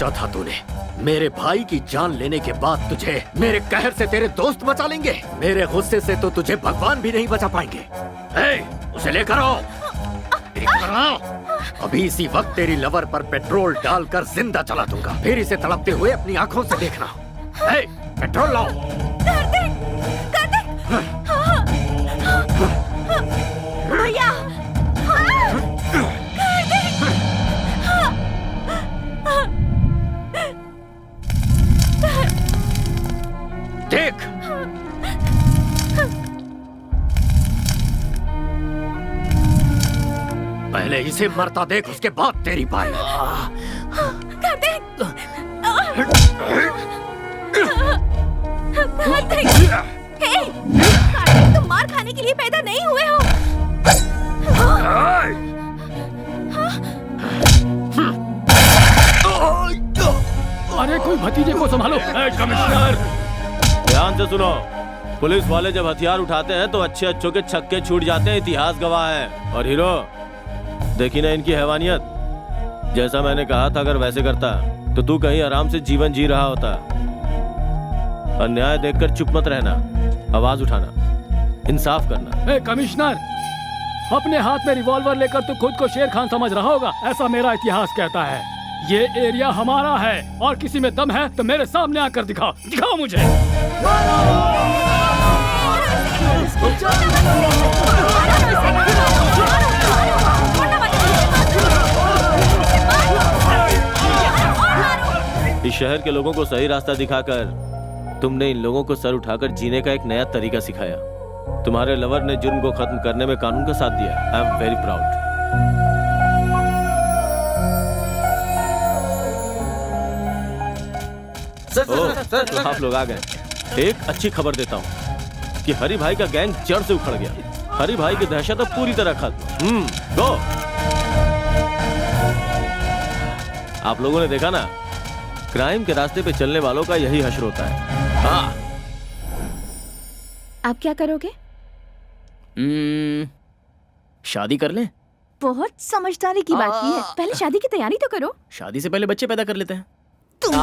सोचा था तूने? मेरे भाई की जान लेने के बाद तुझे मेरे कहर से तेरे दोस्त बचा लेंगे? मेरे गुस्से से तो तुझे भगवान भी नहीं बचा पाएंगे। उसे लेकर आओ। अभी इसी वक्त तेरी लवर पर पेट्रोल डालकर जिंदा जला दूंगा, फिर इसे तड़पते हुए अपनी आंखों से देखना। पेट्रोल लाओ। भैया देख, पहले इसे मरता देख, उसके बाद तेरी बारी। तुम मार खाने के लिए पैदा नहीं हुए हो। अरे कोई भतीजे को संभालो। कमिश्नर ध्यान से सुनो, पुलिस वाले जब हथियार उठाते हैं तो अच्छे अच्छों के छक्के छूट जाते हैं, इतिहास गवाह है। और हीरो, देखी ना इनकी हैवानियत। जैसा मैंने कहा था, अगर वैसे करता तो तू कहीं आराम से जीवन जी रहा होता। अन्याय देखकर चुप मत रहना, आवाज उठाना, इंसाफ करना। कमिश्नर, अपने हाथ में रिवॉल्वर लेकर तू खुद को शेर खान समझ रहा होगा, ऐसा मेरा इतिहास कहता है। ये एरिया हमारा है और किसी में दम है तो मेरे सामने आकर दिखाओ, दिखाओ मुझे। इस शहर के लोगों को सही रास्ता दिखाकर तुमने इन लोगों को सर उठाकर जीने का एक नया तरीका सिखाया। तुम्हारे लवर ने जुर्म को खत्म करने में कानून का साथ दिया। I am very proud. तो आप लोग आ गए। एक अच्छी खबर देता हूँ कि हरी भाई का गैंग जड़ से उखड़ गया। हरी भाई की दहशत अब पूरी तरह खत्म। गो। आप लोगों ने देखा ना, क्राइम के रास्ते पे चलने वालों का यही हश्र होता है। हाँ। आप क्या करोगे? शादी कर लें। बहुत समझदारी की बात की है। पहले शादी की तैयारी तो करो। शादी से पहले बच्चे पैदा कर लेते हैं। तुम